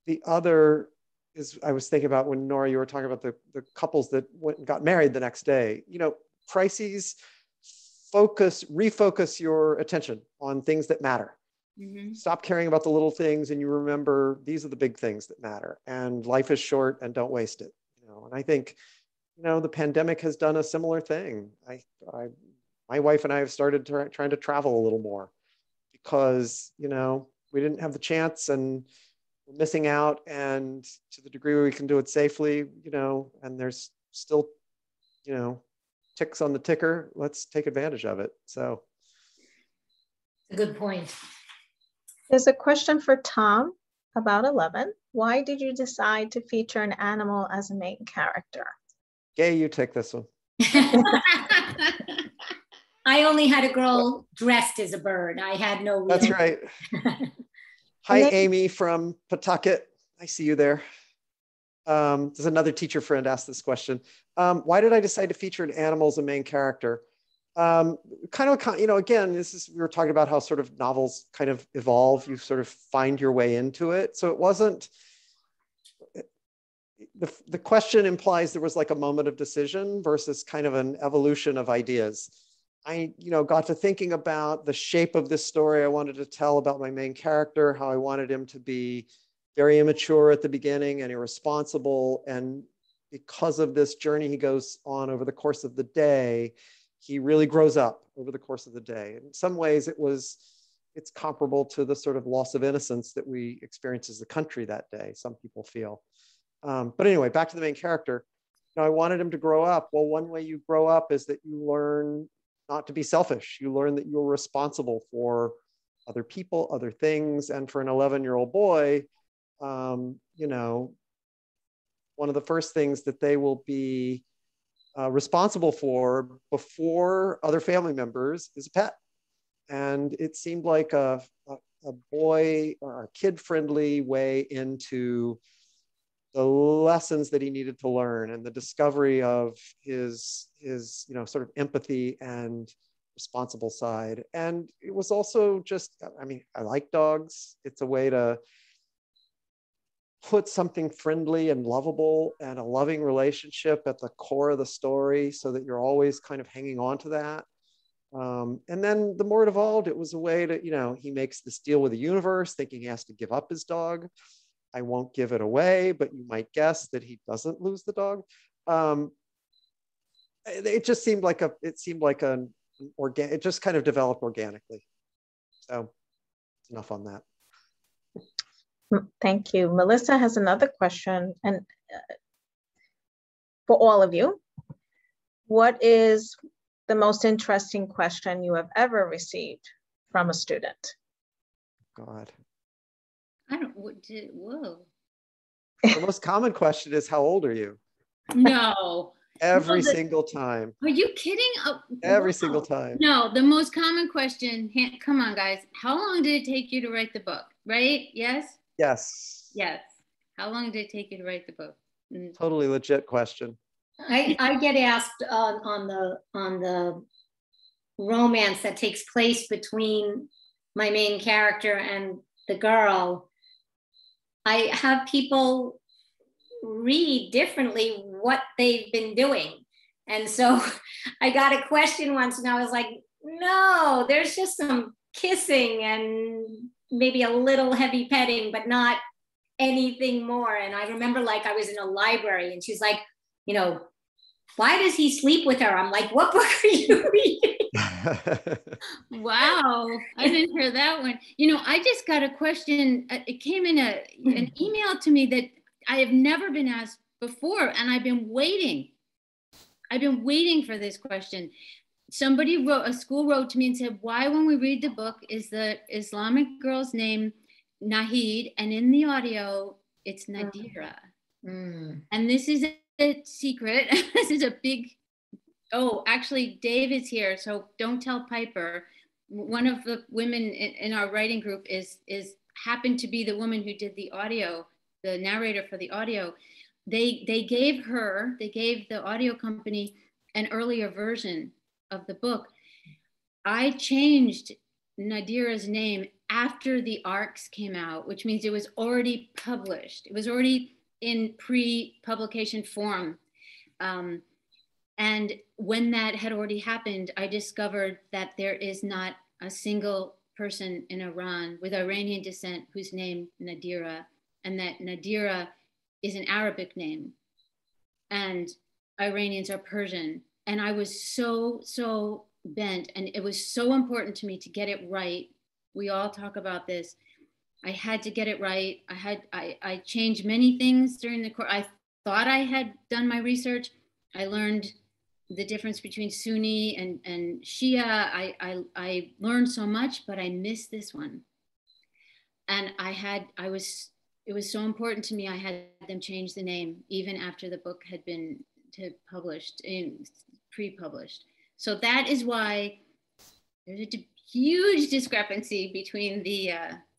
The other is, I was thinking about when, Nora, you were talking about the couples that went and got married the next day. Crises refocus your attention on things that matter. Mm-hmm. Stop caring about the little things, and you remember these are the big things that matter, and life is short and don't waste it. And I think, the pandemic has done a similar thing. My wife and I have started trying to travel a little more because, we didn't have the chance and we're missing out. And to the degree we can do it safely, and there's still, ticks on the ticker, let's take advantage of it. So. A good point. There's a question for Tom about 11. Why did you decide to feature an animal as a main character? Gae, you take this one. I only had a girl dressed as a bird. I had no real... That's right. Hi, Amy from Pawtucket. I see you there. There's another teacher friend asked this question. Why did I decide to feature an animal as a main character? Again, we were talking about how sort of novels kind of evolve. You sort of find your way into it. So it wasn't, the question implies there was like a moment of decision versus kind of an evolution of ideas. I, got to thinking about the shape of this story I wanted to tell about my main character, how I wanted him to be very immature at the beginning and irresponsible. And because of this journey he goes on over the course of the day, he really grows up over the course of the day. In some ways, it's comparable to the sort of loss of innocence that we experience as a country that day, some people feel. But anyway, back to the main character. I wanted him to grow up. Well, one way you grow up is that you learn not to be selfish. You learn that you're responsible for other people, other things. And for an 11-year-old boy, one of the first things that they will be responsible for before other family members is a pet. And it seemed like a boy or a kid-friendly way into the lessons that he needed to learn and the discovery of his sort of empathy and responsible side. And it was also just, I like dogs. It's a way to put something friendly and lovable and a loving relationship at the core of the story so that you're always kind of hanging on to that. And then the more it evolved, it was a way to, he makes this deal with the universe thinking he has to give up his dog. I won't give it away, but you might guess that he doesn't lose the dog. It just seemed like it just kind of developed organically. So enough on that. Thank you. Melissa has another question, and for all of you. What is the most interesting question you have ever received from a student? God. Whoa. The most common question is, how old are you? No. Every single time. Are you kidding? Every single time. No, the most common question, come on guys, how long did it take you to write the book, right? Yes? Yes. Yes. How long did it take you to write the book? Totally legit question. I get asked on the romance that takes place between my main character and the girl. I have people read differently what they've been doing. And so I got a question once and I was like, no, there's just some kissing and maybe a little heavy petting, but not anything more. And I remember I was in a library and she's like, why does he sleep with her? I'm like, what book are you reading? Wow, I didn't hear that one. You know, I just got a question. It came in an email to me that I have never been asked before, and I've been waiting. I've been waiting for this question. Somebody a school wrote to me and said, why when we read the book is the Islamic girl's name Nahid, and in the audio, it's Nadira. And this is a secret. This is a big, oh, actually Dave is here, so don't tell Piper. One of the women in our writing group is happened to be the woman who did the audio, the narrator for the audio. They gave the audio company an earlier version of the book. I changed Nadira's name after the ARCs came out, which means it was already published. It was already in pre-publication form. And when that had already happened, I discovered that there is not a single person in Iran with Iranian descent whose name Nadira, and that Nadira is an Arabic name, and Iranians are Persian. And I was so bent, and it was so important to me to get it right. We all talk about this. I had to get it right. I changed many things during the course. I thought I had done my research. I learned the difference between Sunni and Shia. I learned so much, but I missed this one. And it was so important to me. I had them change the name even after the book had been published, pre-published. So that is why there's a huge discrepancy between the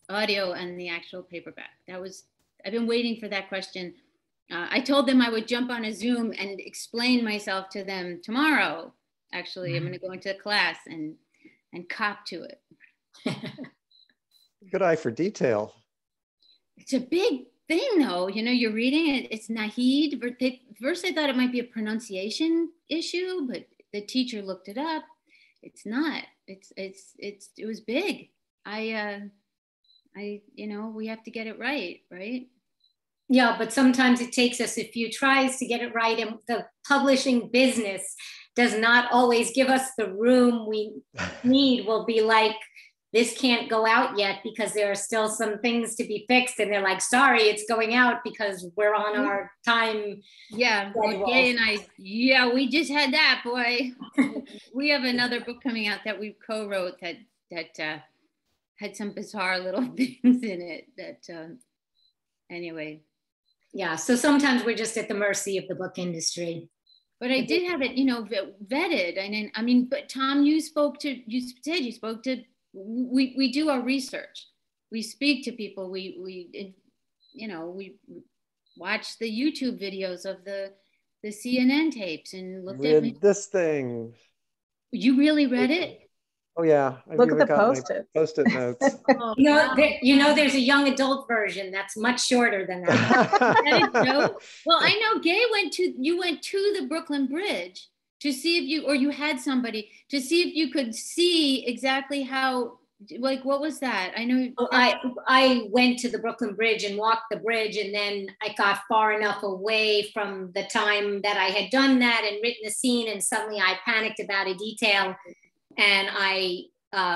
audio and the actual paperback. I've been waiting for that question. I told them I would jump on a Zoom and explain myself to them tomorrow. Actually, I'm going to go into class and cop to it. Good eye for detail. It's a big thing, though. You know, you're reading it. It's Nahid. First, I thought it might be a pronunciation issue, but the teacher looked it up. It's not. It was big. We have to get it right, right? Yeah, but sometimes it takes us a few tries to get it right, and the publishing business does not always give us the room we need. We'll be like, this can't go out yet because there are still some things to be fixed, and they're like, sorry, it's going out because we're on our time. Yeah, Gae and I, we just had that, boy. We have another book coming out that we co-wrote that had some bizarre little things in it that, anyway. Yeah, so sometimes we're just at the mercy of the book industry. But I did have it, vetted. And I mean, but Tom, you do our research. We speak to people. We watch the YouTube videos of the CNN tapes and looked at this thing. You really read it? Oh yeah. Look at the post-it notes. There's a young adult version that's much shorter than that. Well, I know you went to the Brooklyn Bridge to see if you had somebody to see if you could see exactly how, like, what was that? I know. I went to the Brooklyn Bridge and walked the bridge, and then I got far enough away from the time that I had done that and written a scene, and suddenly I panicked about a detail. And I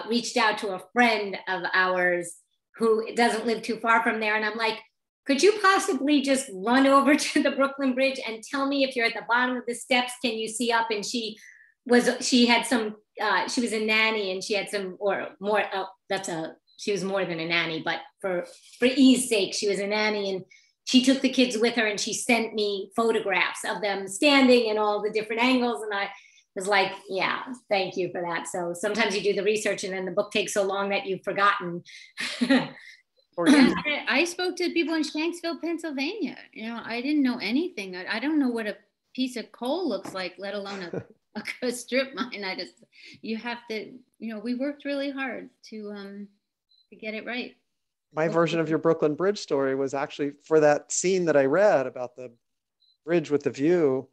reached out to a friend of ours who doesn't live too far from there. And I'm like, could you possibly just run over to the Brooklyn Bridge and tell me if you're at the bottom of the steps, can you see up? And she was a nanny, and she had some, or more, she was more than a nanny, but for ease sake, she was a nanny, and she took the kids with her, and she sent me photographs of them standing in all the different angles. And I was like, yeah, thank you for that. So sometimes you do the research and then the book takes so long that you've forgotten. I spoke to people in Shanksville, Pennsylvania. I didn't know anything. I don't know what a piece of coal looks like, let alone a strip mine. You have to, we worked really hard to get it right. My version of your Brooklyn Bridge story was actually for that scene that I read about the bridge with the view.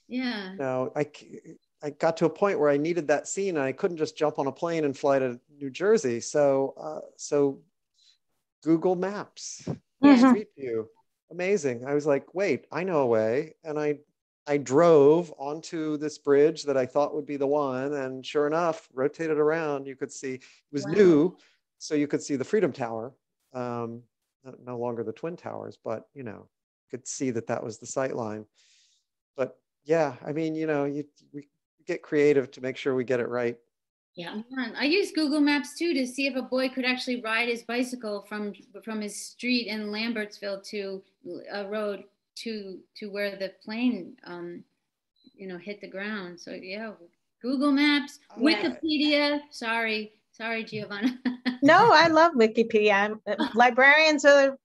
Yeah. I got to a point where I needed that scene, and I couldn't just jump on a plane and fly to New Jersey. So Google Maps, Street View, amazing. I was like, wait, I know a way. And I I drove onto this bridge that I thought would be the one, and sure enough, rotated around, you could see, it was new, so you could see the Freedom Tower, no longer the Twin Towers, but, you know, could see that that was the sight line. But yeah, I mean, you know, we get creative to make sure we get it right. Yeah, I use Google Maps too to see if a boy could actually ride his bicycle from his street in Lambertsville to a road to where the plane, you know, hit the ground. So yeah, Google Maps, Wikipedia. Sorry, Giovanna. No, I love Wikipedia. Librarians are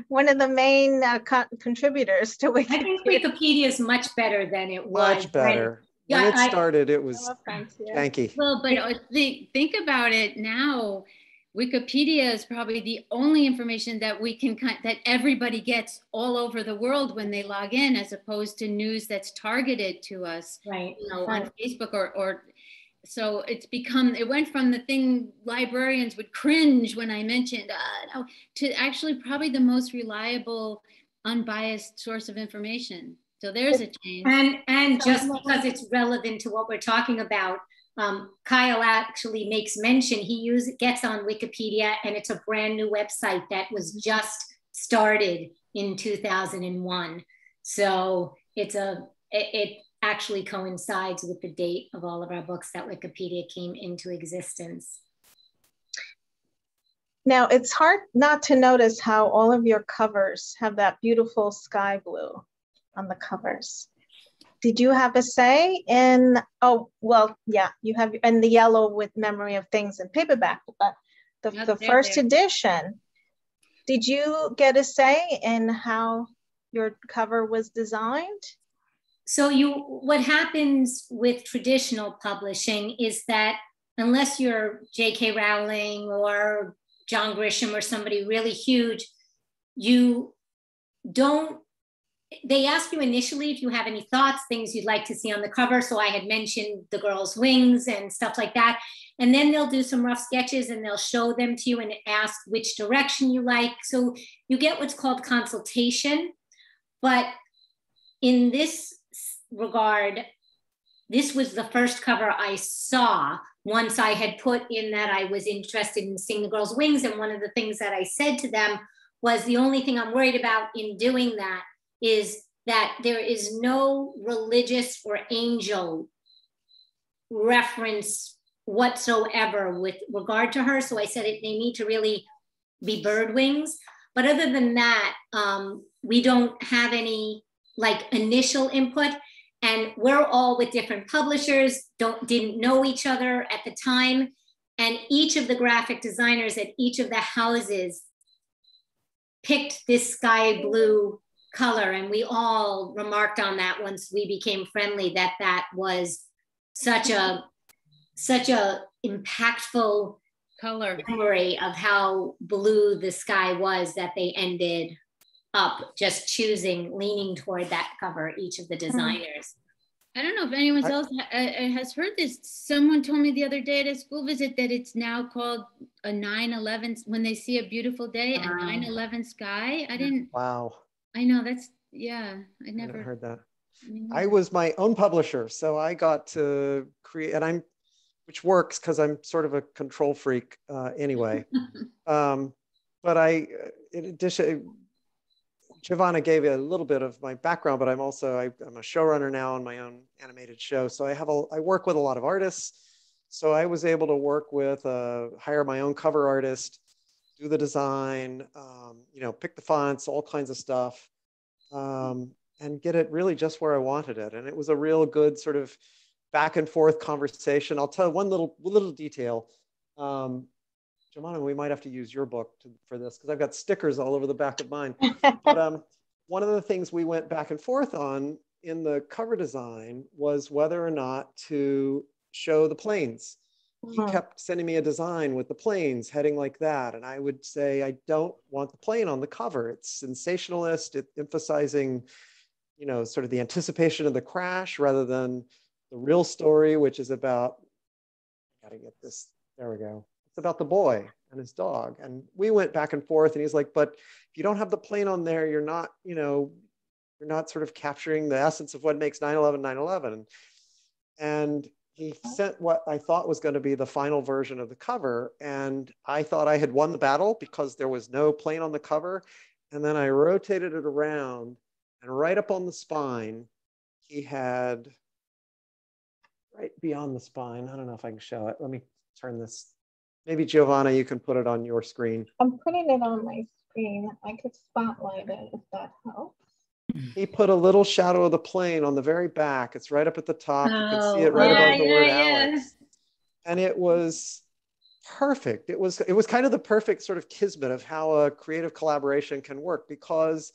one of the main contributers to Wikipedia. I think Wikipedia is much better than it was. Much better. When it started, it was janky. Well, but think about it now. Wikipedia is probably the only information that that everybody gets all over the world when they log in, as opposed to news that's targeted to us, right? You know, on Facebook or. So it went from the thing librarians would cringe when I mentioned no, to actually probably the most reliable, unbiased source of information. So there's a change. And just because it's relevant to what we're talking about, Kyle actually makes mention, he gets on Wikipedia, and it's a brand new website that was just started in 2001. So it actually coincides with the date of all of our books that Wikipedia came into existence. Now, it's hard not to notice how all of your covers have that beautiful sky blue on the covers. Did you have a say in, oh, well, yeah, you have, and the yellow with Memory of Things in paperback, but the first edition, did you get a say in how your cover was designed? So what happens with traditional publishing is that unless you're J.K. Rowling or John Grisham or somebody really huge, they ask you initially if you have any thoughts, things you'd like to see on the cover. So I had mentioned the girl's wings and stuff like that. And then they'll do some rough sketches and they'll show them to you and ask which direction you like. So you get what's called consultation. But in this regard, this was the first cover I saw once I had put in that I was interested in seeing the girl's wings. And one of the things that I said to them was, the only thing I'm worried about in doing that is that there is no religious or angel reference whatsoever with regard to her. So I said they need to really be bird wings. But other than that, we don't have any like initial input. And we're all with different publishers, didn't know each other at the time. And each of the graphic designers at each of the houses picked this sky blue color. And we all remarked on that once we became friendly, that was such a impactful color memory of how blue the sky was, that they ended up just leaning toward that cover, each of the designers. I don't know if anyone else has heard this. Someone told me the other day at a school visit that it's now called a 9/11, when they see a beautiful day, a 9/11 sky. I didn't. Wow. I know, that's, yeah, I never heard that. I was my own publisher, so I got to create, and which works because I'm sort of a control freak anyway. But in addition, Giovanna gave a little bit of my background, but I'm a showrunner now on my own animated show. So I work with a lot of artists. So I was able to work with, hire my own cover artist, do the design, pick the fonts, all kinds of stuff, and get it really just where I wanted it. And it was a real good sort of back and forth conversation. I'll tell one little detail. Giovanna, we might have to use your book for this because I've got stickers all over the back of mine. But one of the things we went back and forth on in the cover design was whether or not to show the planes. He kept sending me a design with the planes heading like that. And I would say, I don't want the plane on the cover. It's sensationalist, emphasizing, sort of the anticipation of the crash rather than the real story, which is about, I gotta get this, there we go. It's about the boy and his dog. And we went back and forth and he's like, but if you don't have the plane on there, you're you're not sort of capturing the essence of what makes 9/11 9/11. And he sent what I thought was going to be the final version of the cover. And I thought I had won the battle because there was no plane on the cover. And then I rotated it around, and right up on the spine, he had, right beyond the spine, I don't know if I can show it. Let me turn this. Maybe Giovanna, you can put it on your screen. I'm putting it on my screen. I could spotlight it if that helps. He put a little shadow of the plane on the very back. It's right up at the top. You can see it right above the word Alex. And it was perfect. It was kind of the perfect sort of kismet of how a creative collaboration can work, because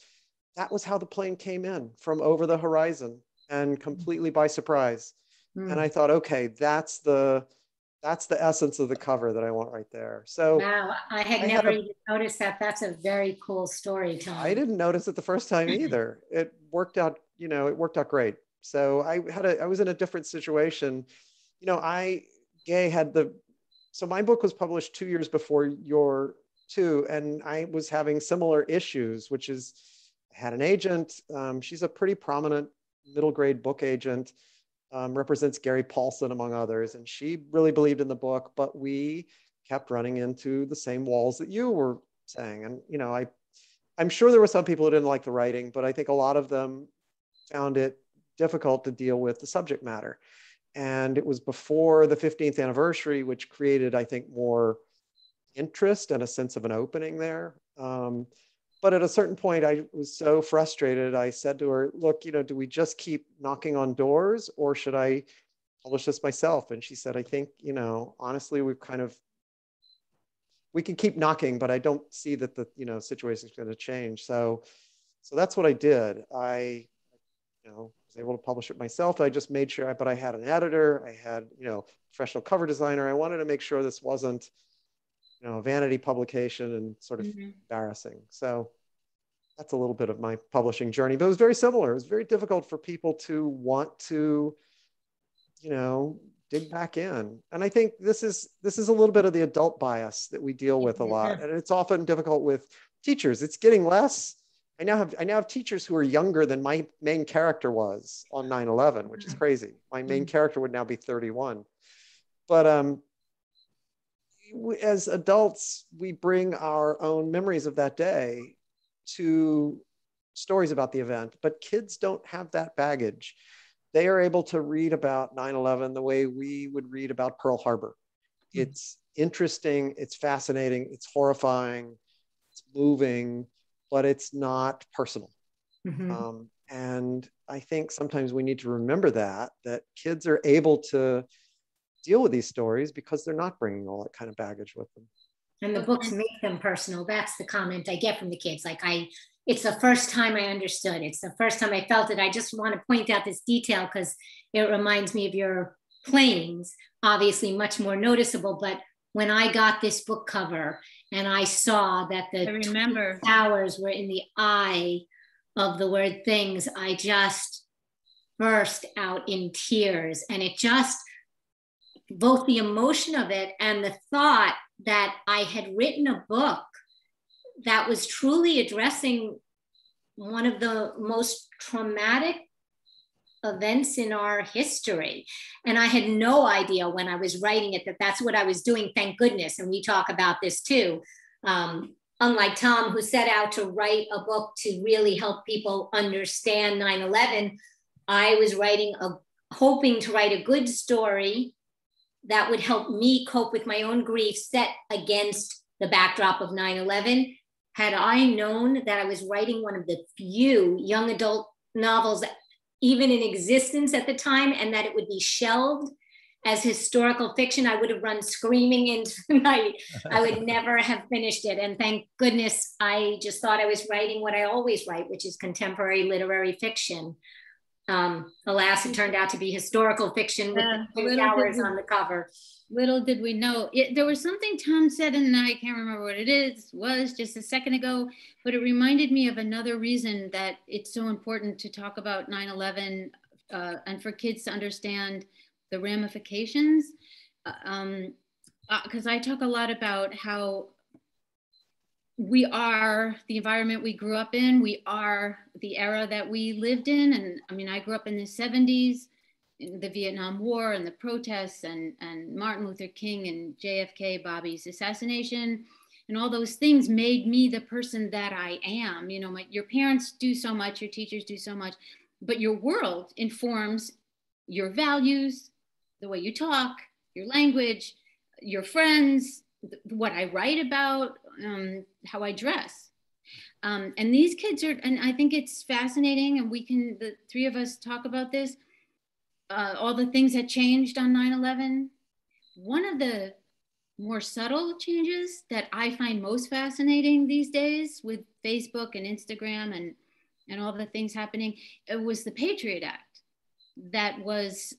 that was how the plane came in from over the horizon and completely by surprise. And I thought, okay, that's the essence of the cover that I want right there. So wow, I had never even noticed that. That's a very cool story, Tom. I didn't notice it the first time either. It worked out, it worked out great. So I was in a different situation. Gae had so my book was published 2 years before your two, and I was having similar issues, which is I had an agent. She's a pretty prominent middle grade book agent. Represents Gae Paulisner among others, and she really believed in the book, but we kept running into the same walls that you were saying. And I'm sure there were some people who didn't like the writing, but I think a lot of them found it difficult to deal with the subject matter. And it was before the 15th anniversary, which created, I think, more interest and a sense of an opening there. But at a certain point, I was so frustrated. I said to her, look, do we just keep knocking on doors, or should I publish this myself? And she said, I think, honestly, we can keep knocking, but I don't see that the, situation is going to change. So that's what I did. I, was able to publish it myself. I just made sure, but I had an editor, I had, professional cover designer. I wanted to make sure this wasn't, a vanity publication and sort of embarrassing. So that's a little bit of my publishing journey, but it was very similar. It was very difficult for people to want to, dig back in. And I think this is a little bit of the adult bias that we deal with a lot. And it's often difficult with teachers. It's getting less. I now have teachers who are younger than my main character was on 9/11, which is crazy. My main character would now be 31. But as adults, we bring our own memories of that day to stories about the event, but kids don't have that baggage. They are able to read about 9/11 the way we would read about Pearl Harbor. It's interesting, it's fascinating, it's horrifying, it's moving, but it's not personal. And I think sometimes we need to remember that kids are able to deal with these stories because they're not bringing all that kind of baggage with them. And the books make them personal. That's the comment I get from the kids. Like it's the first time I understood. It's the first time I felt it. I just want to point out this detail because it reminds me of your planes, obviously much more noticeable. But when I got this book cover and I saw that the towers were in the eye of the word things, I just burst out in tears. And it just, both the emotion of it and the thought that I had written a book that was truly addressing one of the most traumatic events in our history. And I had no idea when I was writing it that that's what I was doing, thank goodness. And we talk about this too. Unlike Tom, who set out to write a book to really help people understand 9/11, I was hoping to write a good story that would help me cope with my own grief set against the backdrop of 9/11. Had I known that I was writing one of the few young adult novels even in existence at the time and that it would be shelved as historical fiction, I would have run screaming into the night. I would never have finished it. And thank goodness, I just thought I was writing what I always write, which is contemporary literary fiction. Alas, it turned out to be historical fiction with the towers on the cover. Little did we know. There was something Tom said, and I can't remember what it was just a second ago, but it reminded me of another reason that it's so important to talk about 9/11 and for kids to understand the ramifications. Because I talk a lot about how we are the environment we grew up in. We are the era that we lived in. And I mean, I grew up in the 70s, in the Vietnam War and the protests and Martin Luther King and JFK, Bobby's assassination, and all those things made me the person that I am. You know, your parents do so much, your teachers do so much, but your world informs your values, the way you talk, your language, your friends, what I write about, how I dress. And these kids are, and I think it's fascinating, and we can, the three of us, talk about this, all the things that changed on 9/11. One of the more subtle changes that I find most fascinating these days with Facebook and Instagram and all the things happening, it was the Patriot Act that was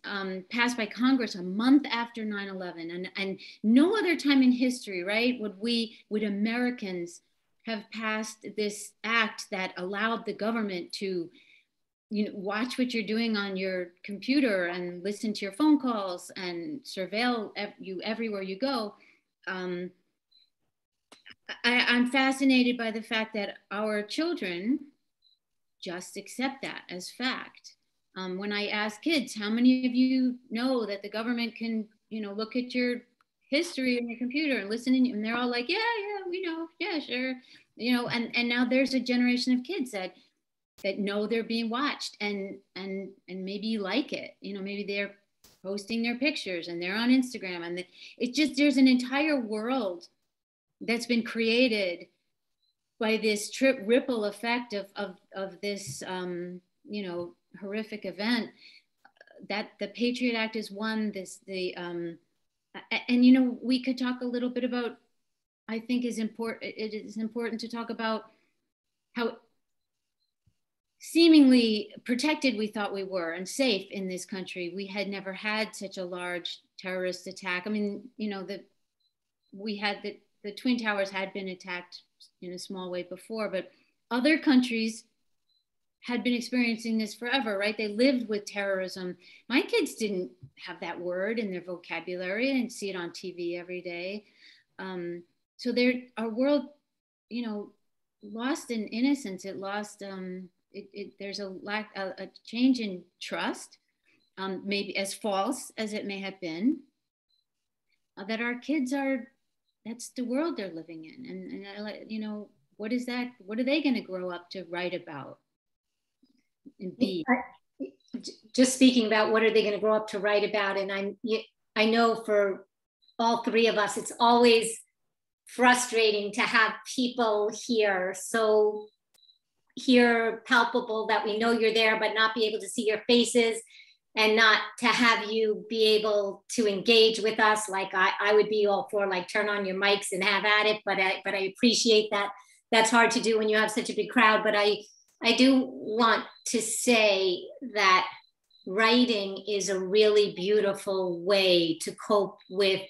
passed by Congress a month after 9/11. And no other time in history, right, would Americans have passed this act that allowed the government to, you know, watch what you're doing on your computer and listen to your phone calls and surveil you everywhere you go. I'm fascinated by the fact that our children just accept that as fact. When I ask kids, how many of you know that the government can, you know, look at your history on your computer and listen, and they're all like, yeah, we know, yeah, sure, you know. And now there's a generation of kids that know they're being watched, and maybe like it, you know, maybe they're posting their pictures and they're on Instagram, and it's just, there's an entire world that's been created by this ripple effect of this, you know, horrific event. That the Patriot Act is one. And you know, we could talk a little bit about, I think it is important to talk about how seemingly protected we thought we were and safe in this country. We had never had such a large terrorist attack. I mean, you know, we had the Twin Towers had been attacked in a small way before, but other countries had been experiencing this forever, right? They lived with terrorism. My kids didn't have that word in their vocabulary and see it on TV every day. So our world, you know, lost in innocence. It lost, there's a change in trust, maybe as false as it may have been, that our kids that's the world they're living in. And you know, what is that? What are they going to grow up to write about and be? Just speaking about what are they going to grow up to write about, and I know for all three of us, it's always frustrating to have people here palpable, that we know you're there, but not be able to see your faces, and not to have you be able to engage with us. Like I would be all for, like, turn on your mics and have at it, but I appreciate that. That's hard to do when you have such a big crowd. But I do want to say that writing is a really beautiful way to cope with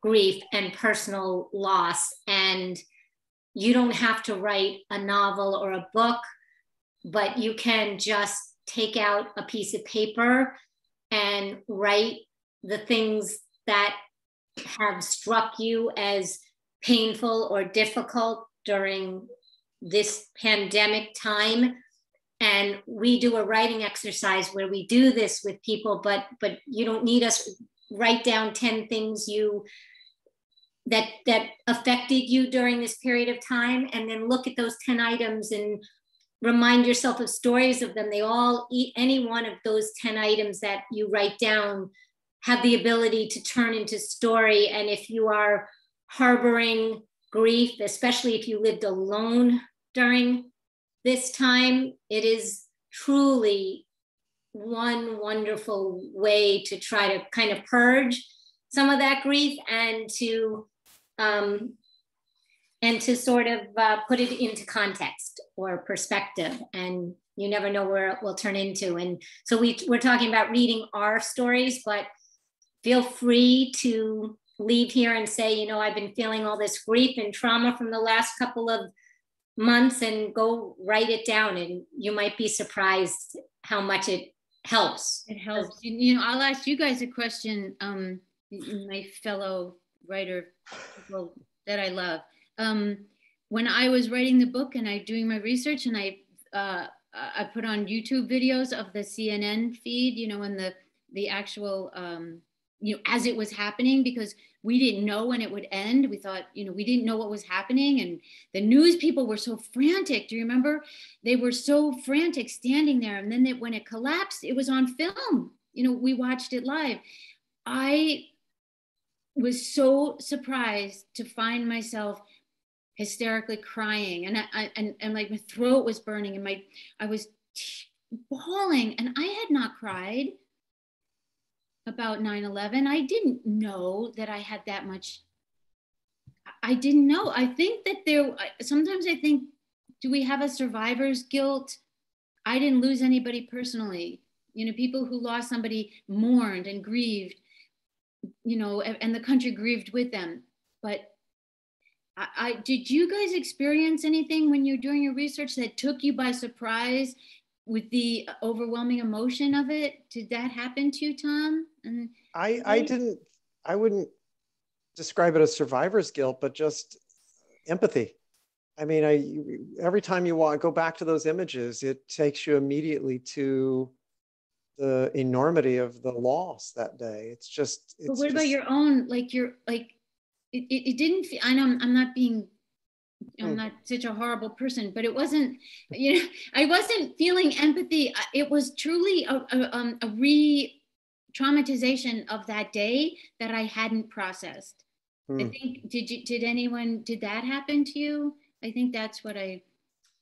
grief and personal loss. And you don't have to write a novel or a book, but you can just take out a piece of paper and write the things that have struck you as painful or difficult during this pandemic time. And we do a writing exercise where we do this with people, but you don't need us. Write down 10 things that affected you during this period of time, and then look at those 10 items and remind yourself of stories of them. They all, any one of those 10 items that you write down have the ability to turn into story. And if you are harboring grief, especially if you lived alone during this time, it is truly one wonderful way to try to kind of purge some of that grief, and to sort of put it into context or perspective. And you never know where it will turn into. And so we're talking about reading our stories, but feel free to leave here and say, you know, I've been feeling all this grief and trauma from the last couple of months, and go write it down. And you might be surprised how much it helps. It helps. You know, I'll ask you guys a question, my fellow writer people that I love. when I was writing the book and doing my research, and I put on YouTube videos of the CNN feed, you know, and the actual, you know, as it was happening, because we didn't know when it would end. We thought, you know, we didn't know what was happening. And the news people were so frantic. Do you remember? They were so frantic standing there. And then when it collapsed, it was on film. You know, we watched it live. I was so surprised to find myself hysterically crying, and like my throat was burning, and I was bawling, and I had not cried about 9/11. I didn't know that I had that much. I didn't know. I think that sometimes I think, do we have a survivor's guilt? I didn't lose anybody personally. You know, people who lost somebody mourned and grieved, you know, and the country grieved with them. But did you guys experience anything when you're doing your research that took you by surprise with the overwhelming emotion of it? Did that happen to you, Tom? And I wouldn't describe it as survivor's guilt, but just empathy. I mean, every time you go back to those images, it takes you immediately to the enormity of the loss that day. It's just. But what about your own? Like it didn't feel. I know I'm not being. I'm not such a horrible person, but it wasn't. You know, I wasn't feeling empathy. It was truly a re-traumatization of that day that I hadn't processed. I think. Did that happen to you? I think that's what I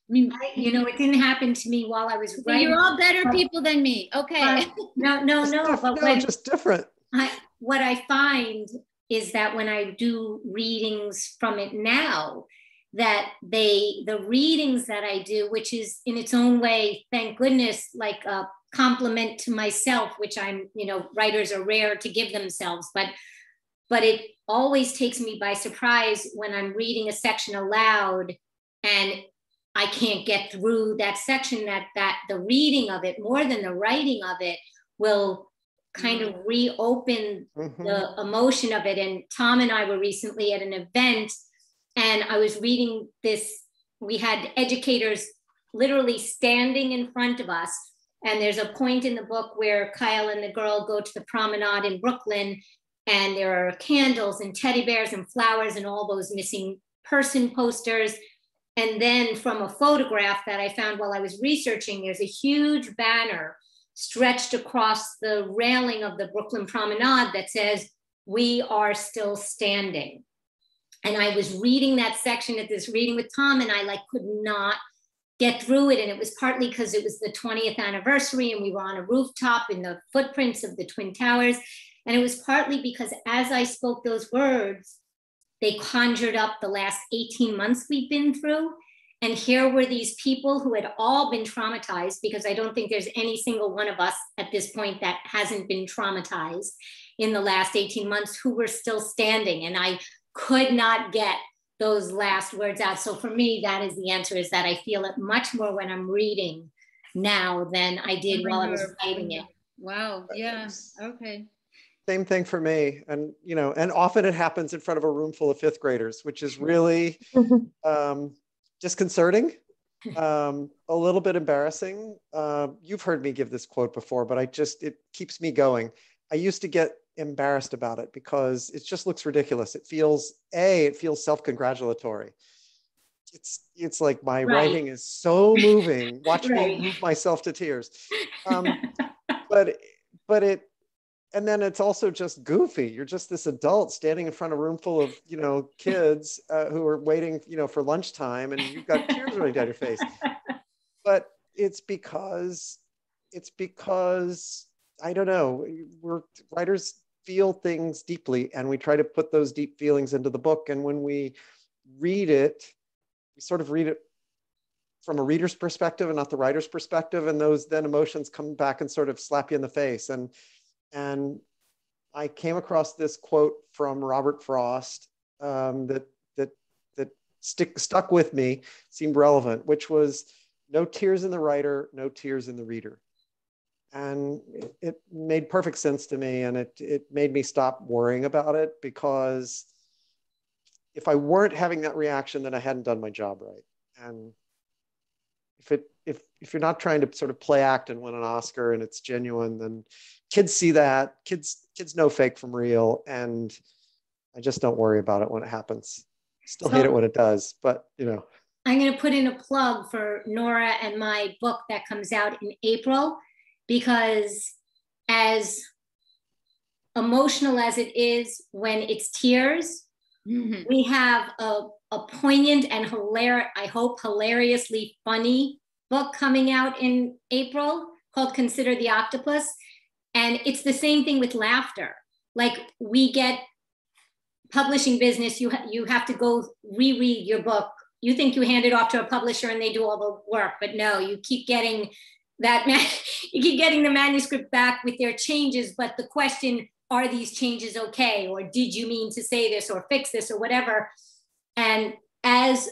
mean. You know, it didn't happen to me while I was writing. You're all better people than me. Okay. No, but just different. What I find is that when I do readings from it now, that the readings that I do, which is in its own way, thank goodness, like a compliment to myself, which you know, writers are rare to give themselves, but it always takes me by surprise when I'm reading a section aloud and I can't get through that section, that the reading of it, more than the writing of it, will kind of reopen the emotion of it. And Tom and I were recently at an event, and I was reading this. We had educators literally standing in front of us. And there's a point in the book where Kyle and the girl go to the promenade in Brooklyn, and there are candles and teddy bears and flowers and all those missing person posters. And then from a photograph that I found while I was researching, there's a huge banner stretched across the railing of the Brooklyn Promenade that says, "We are still standing." And I was reading that section at this reading with Tom, and I could not get through it. And it was partly because it was the 20th anniversary and we were on a rooftop in the footprints of the Twin Towers. And it was partly because as I spoke those words, they conjured up the last 18 months we've been through. And here were these people who had all been traumatized, because I don't think there's any single one of us at this point that hasn't been traumatized in the last 18 months, who were still standing. And I could not get those last words out. So for me, that is the answer, is that I feel it much more when I'm reading now than I did while I was writing it. Wow. Yeah. Okay. Same thing for me. And, you know, and often it happens in front of a room full of fifth graders, which is really disconcerting, a little bit embarrassing. You've heard me give this quote before, but it keeps me going. I used to get embarrassed about it because it just looks ridiculous. It feels self-congratulatory. It's like my writing is so moving. Watch me move myself to tears. But and then it's also just goofy. You're just this adult standing in front of a room full of, you know, kids who are waiting, you know, for lunchtime, and you've got tears running down your face. But it's because I don't know, writers feel things deeply, and we try to put those deep feelings into the book. And when we read it, we sort of read it from a reader's perspective and not the writer's perspective. And those then emotions come back and sort of slap you in the face. And I came across this quote from Robert Frost that stuck with me, seemed relevant, which was, "No tears in the writer, no tears in the reader." And it made perfect sense to me, and it made me stop worrying about it, because if I weren't having that reaction, then I hadn't done my job right. And if you're not trying to sort of play act and win an Oscar and it's genuine, then kids see that. Kids know fake from real, and I just don't worry about it when it happens. Still hate it when it does, but you know. I'm going to put in a plug for Nora and my book that comes out in April, because as emotional as it is when it's tears, we have a poignant and I hope hilariously funny book coming out in April called Consider the Octopus. And it's the same thing with laughter. Like, we get publishing business, you have to go reread your book. You think you hand it off to a publisher and they do all the work, but no, you keep getting the manuscript back with their changes, but the question, are these changes okay? Or did you mean to say this or fix this or whatever? And as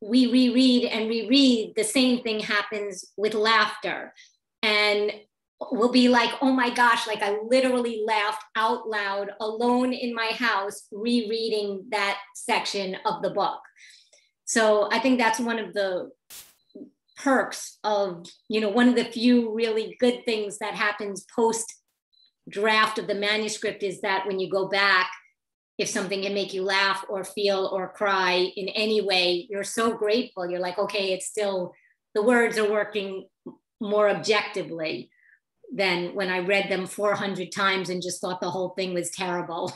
we reread and reread, the same thing happens with laughter. And we'll be like, oh my gosh, like I literally laughed out loud alone in my house rereading that section of the book. So I think that's one of the perks of, one of the few really good things that happens post draft of the manuscript is that when you go back, if something can make you laugh or feel or cry in any way, you're so grateful. You're like, okay, it's still, the words are working more objectively than when I read them 400 times and just thought the whole thing was terrible.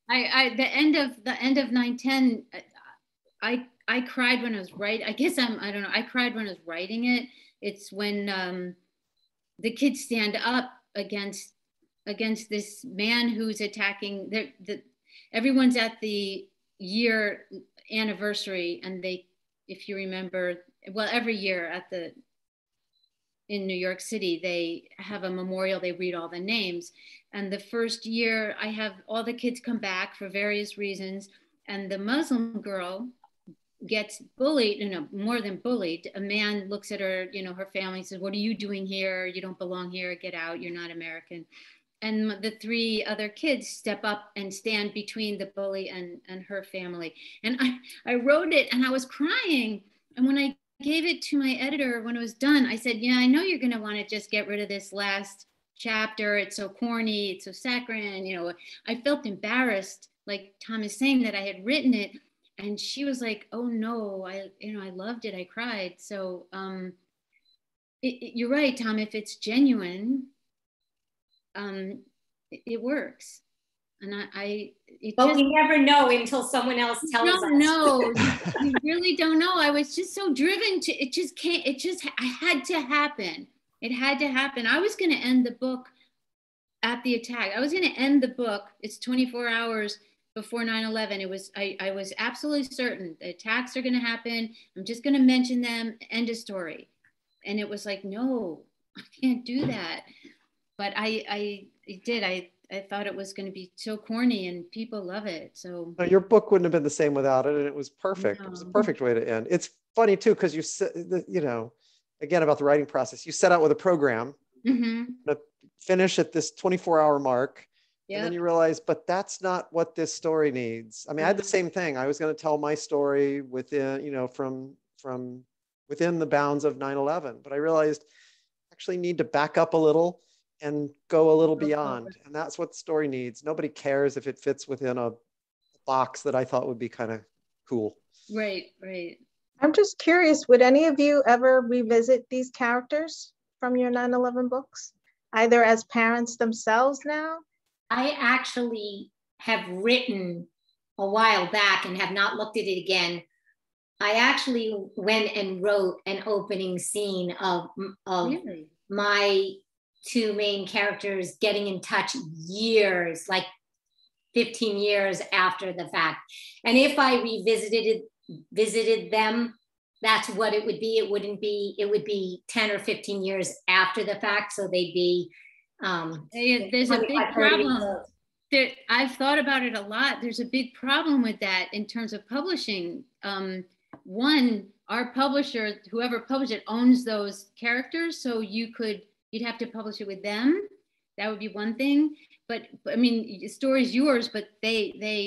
The end of 9/10, I cried when I was writing. I guess I don't know. I cried when I was writing it. It's when the kids stand up against this man who's attacking. Everyone's at the year anniversary, and they, if you remember, well, every year in New York City, they have a memorial. They read all the names, and the first year, I have all the kids come back for various reasons, and the Muslim girl gets bullied, more than bullied. A man looks at her, her family, says, "What are you doing here? You don't belong here. Get out. You're not American." And the three other kids step up and stand between the bully and her family. And I wrote it and I was crying. And when I gave it to my editor, when it was done, I said, "Yeah, I know you're going to want to just get rid of this last chapter. It's so corny. It's so saccharine." I felt embarrassed, like Tom is saying, that I had written it. And she was like, "Oh no, I loved it. I cried." So you're right, Tom. If it's genuine, it works. And but we never know until someone else tells us. No, you really don't know. I was just so driven to it. I had to happen. It had to happen. I was going to end the book at the attack. I was going to end the book. It's 24 hours before 9/11. I was absolutely certain the attacks are going to happen. I'm just going to mention them, end of story. And it was like, no, I can't do that. But I did. I thought it was going to be so corny, and people love it. So your book wouldn't have been the same without it, and it was perfect. No. It was a perfect way to end. It's funny too, because again, about the writing process, you set out with a program, to finish at this 24-hour mark. Yep. And then you realize, but that's not what this story needs. I mean, I had the same thing. I was going to tell my story within, from within the bounds of 9/11, but I realized I actually need to back up a little and go a little beyond. And that's what the story needs. Nobody cares if it fits within a box that I thought would be kind of cool. Right. I'm just curious, would any of you ever revisit these characters from your 9/11 books, either as parents themselves now? I actually have written a while back and have not looked at it again. I actually went and wrote an opening scene of really? My two main characters getting in touch years, like 15 years after the fact. And if I visited them, that's what it would be. It would be 10 or 15 years after the fact. So they'd be, there's a big problem. I've thought about it a lot. There's a big problem with that in terms of publishing. One, our publisher, whoever published it, owns those characters. So you'd have to publish it with them. That would be one thing. But I mean, the story's yours, but it's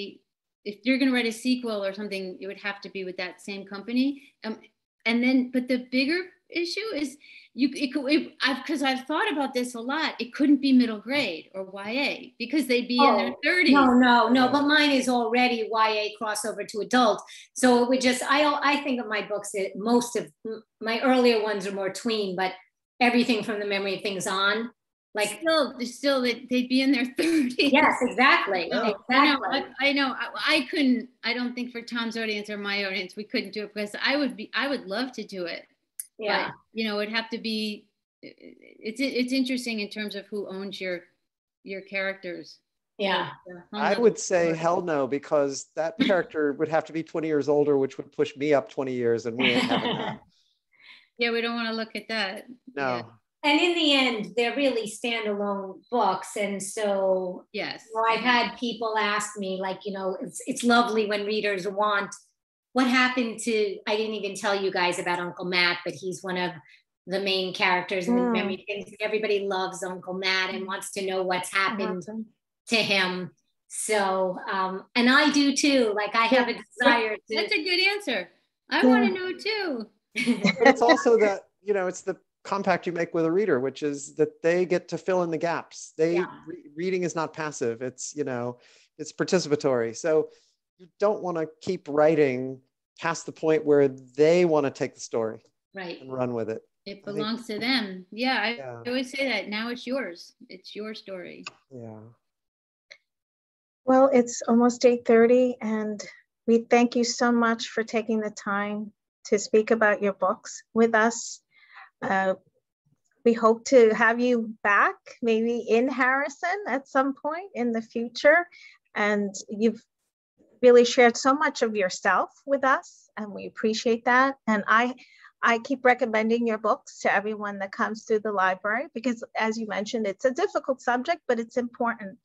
if you're going to write a sequel or something, it would have to be with that same company. And then, but the bigger issue is because I've thought about this a lot. It couldn't be middle grade or YA because they'd be in their 30s. No. But mine is already YA crossover to adult. So it would just, I think of my books, most of my earlier ones are more tween, but everything from the Memory of Things on, like still they'd be in their 30s. Yes, exactly. No, exactly. I know. I couldn't. I don't think for Tom's audience or my audience we couldn't do it because I would love to do it. Yeah. But, it'd have to be. It's interesting in terms of who owns your characters. Yeah. I would say hell no, because that character would have to be 20 years older, which would push me up 20 years, and we ain't having that. Yeah, we don't want to look at that. No. Yeah. And in the end, they're really standalone books. And so yes, I've had people ask me, like, it's lovely when readers want, what happened to, I didn't even tell you guys about Uncle Matt, but he's one of the main characters in the Memory Things. Everybody loves Uncle Matt and wants to know what's happened to him. So, and I do too. Like, I have a desire to. That's a good answer. I want to know too. But it's also that, it's the compact you make with a reader, which is that they get to fill in the gaps. Reading is not passive. It's, it's participatory. So you don't want to keep writing past the point where they want to take the story and run with it. It belongs to them. Yeah, I always say that. Now it's yours. It's your story. Yeah. Well, it's almost 8:30, and we thank you so much for taking the time to speak about your books with us. We hope to have you back, maybe in Harrison at some point in the future. And you've really shared so much of yourself with us, and we appreciate that. And I keep recommending your books to everyone that comes through the library, because as you mentioned, it's a difficult subject, but it's important,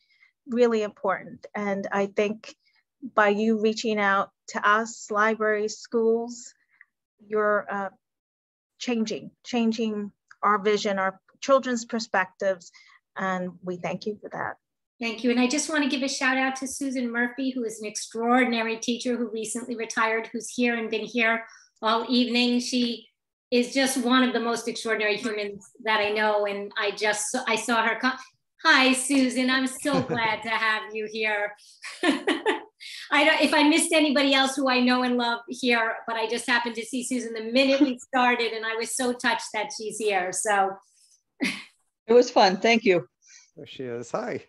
really important. And I think by you reaching out to us, libraries, schools, you're changing our vision, our children's perspectives, and we thank you for that. Thank you. And I just want to give a shout out to Susan Murphy, who is an extraordinary teacher who recently retired, who's here and been here all evening. She is just one of the most extraordinary humans that I know. And I saw her come. Hi, Susan. I'm so glad to have you here. If I missed anybody else who I know and love here, but I just happened to see Susan the minute we started, and I was so touched that she's here. So it was fun. Thank you. There she is. Hi.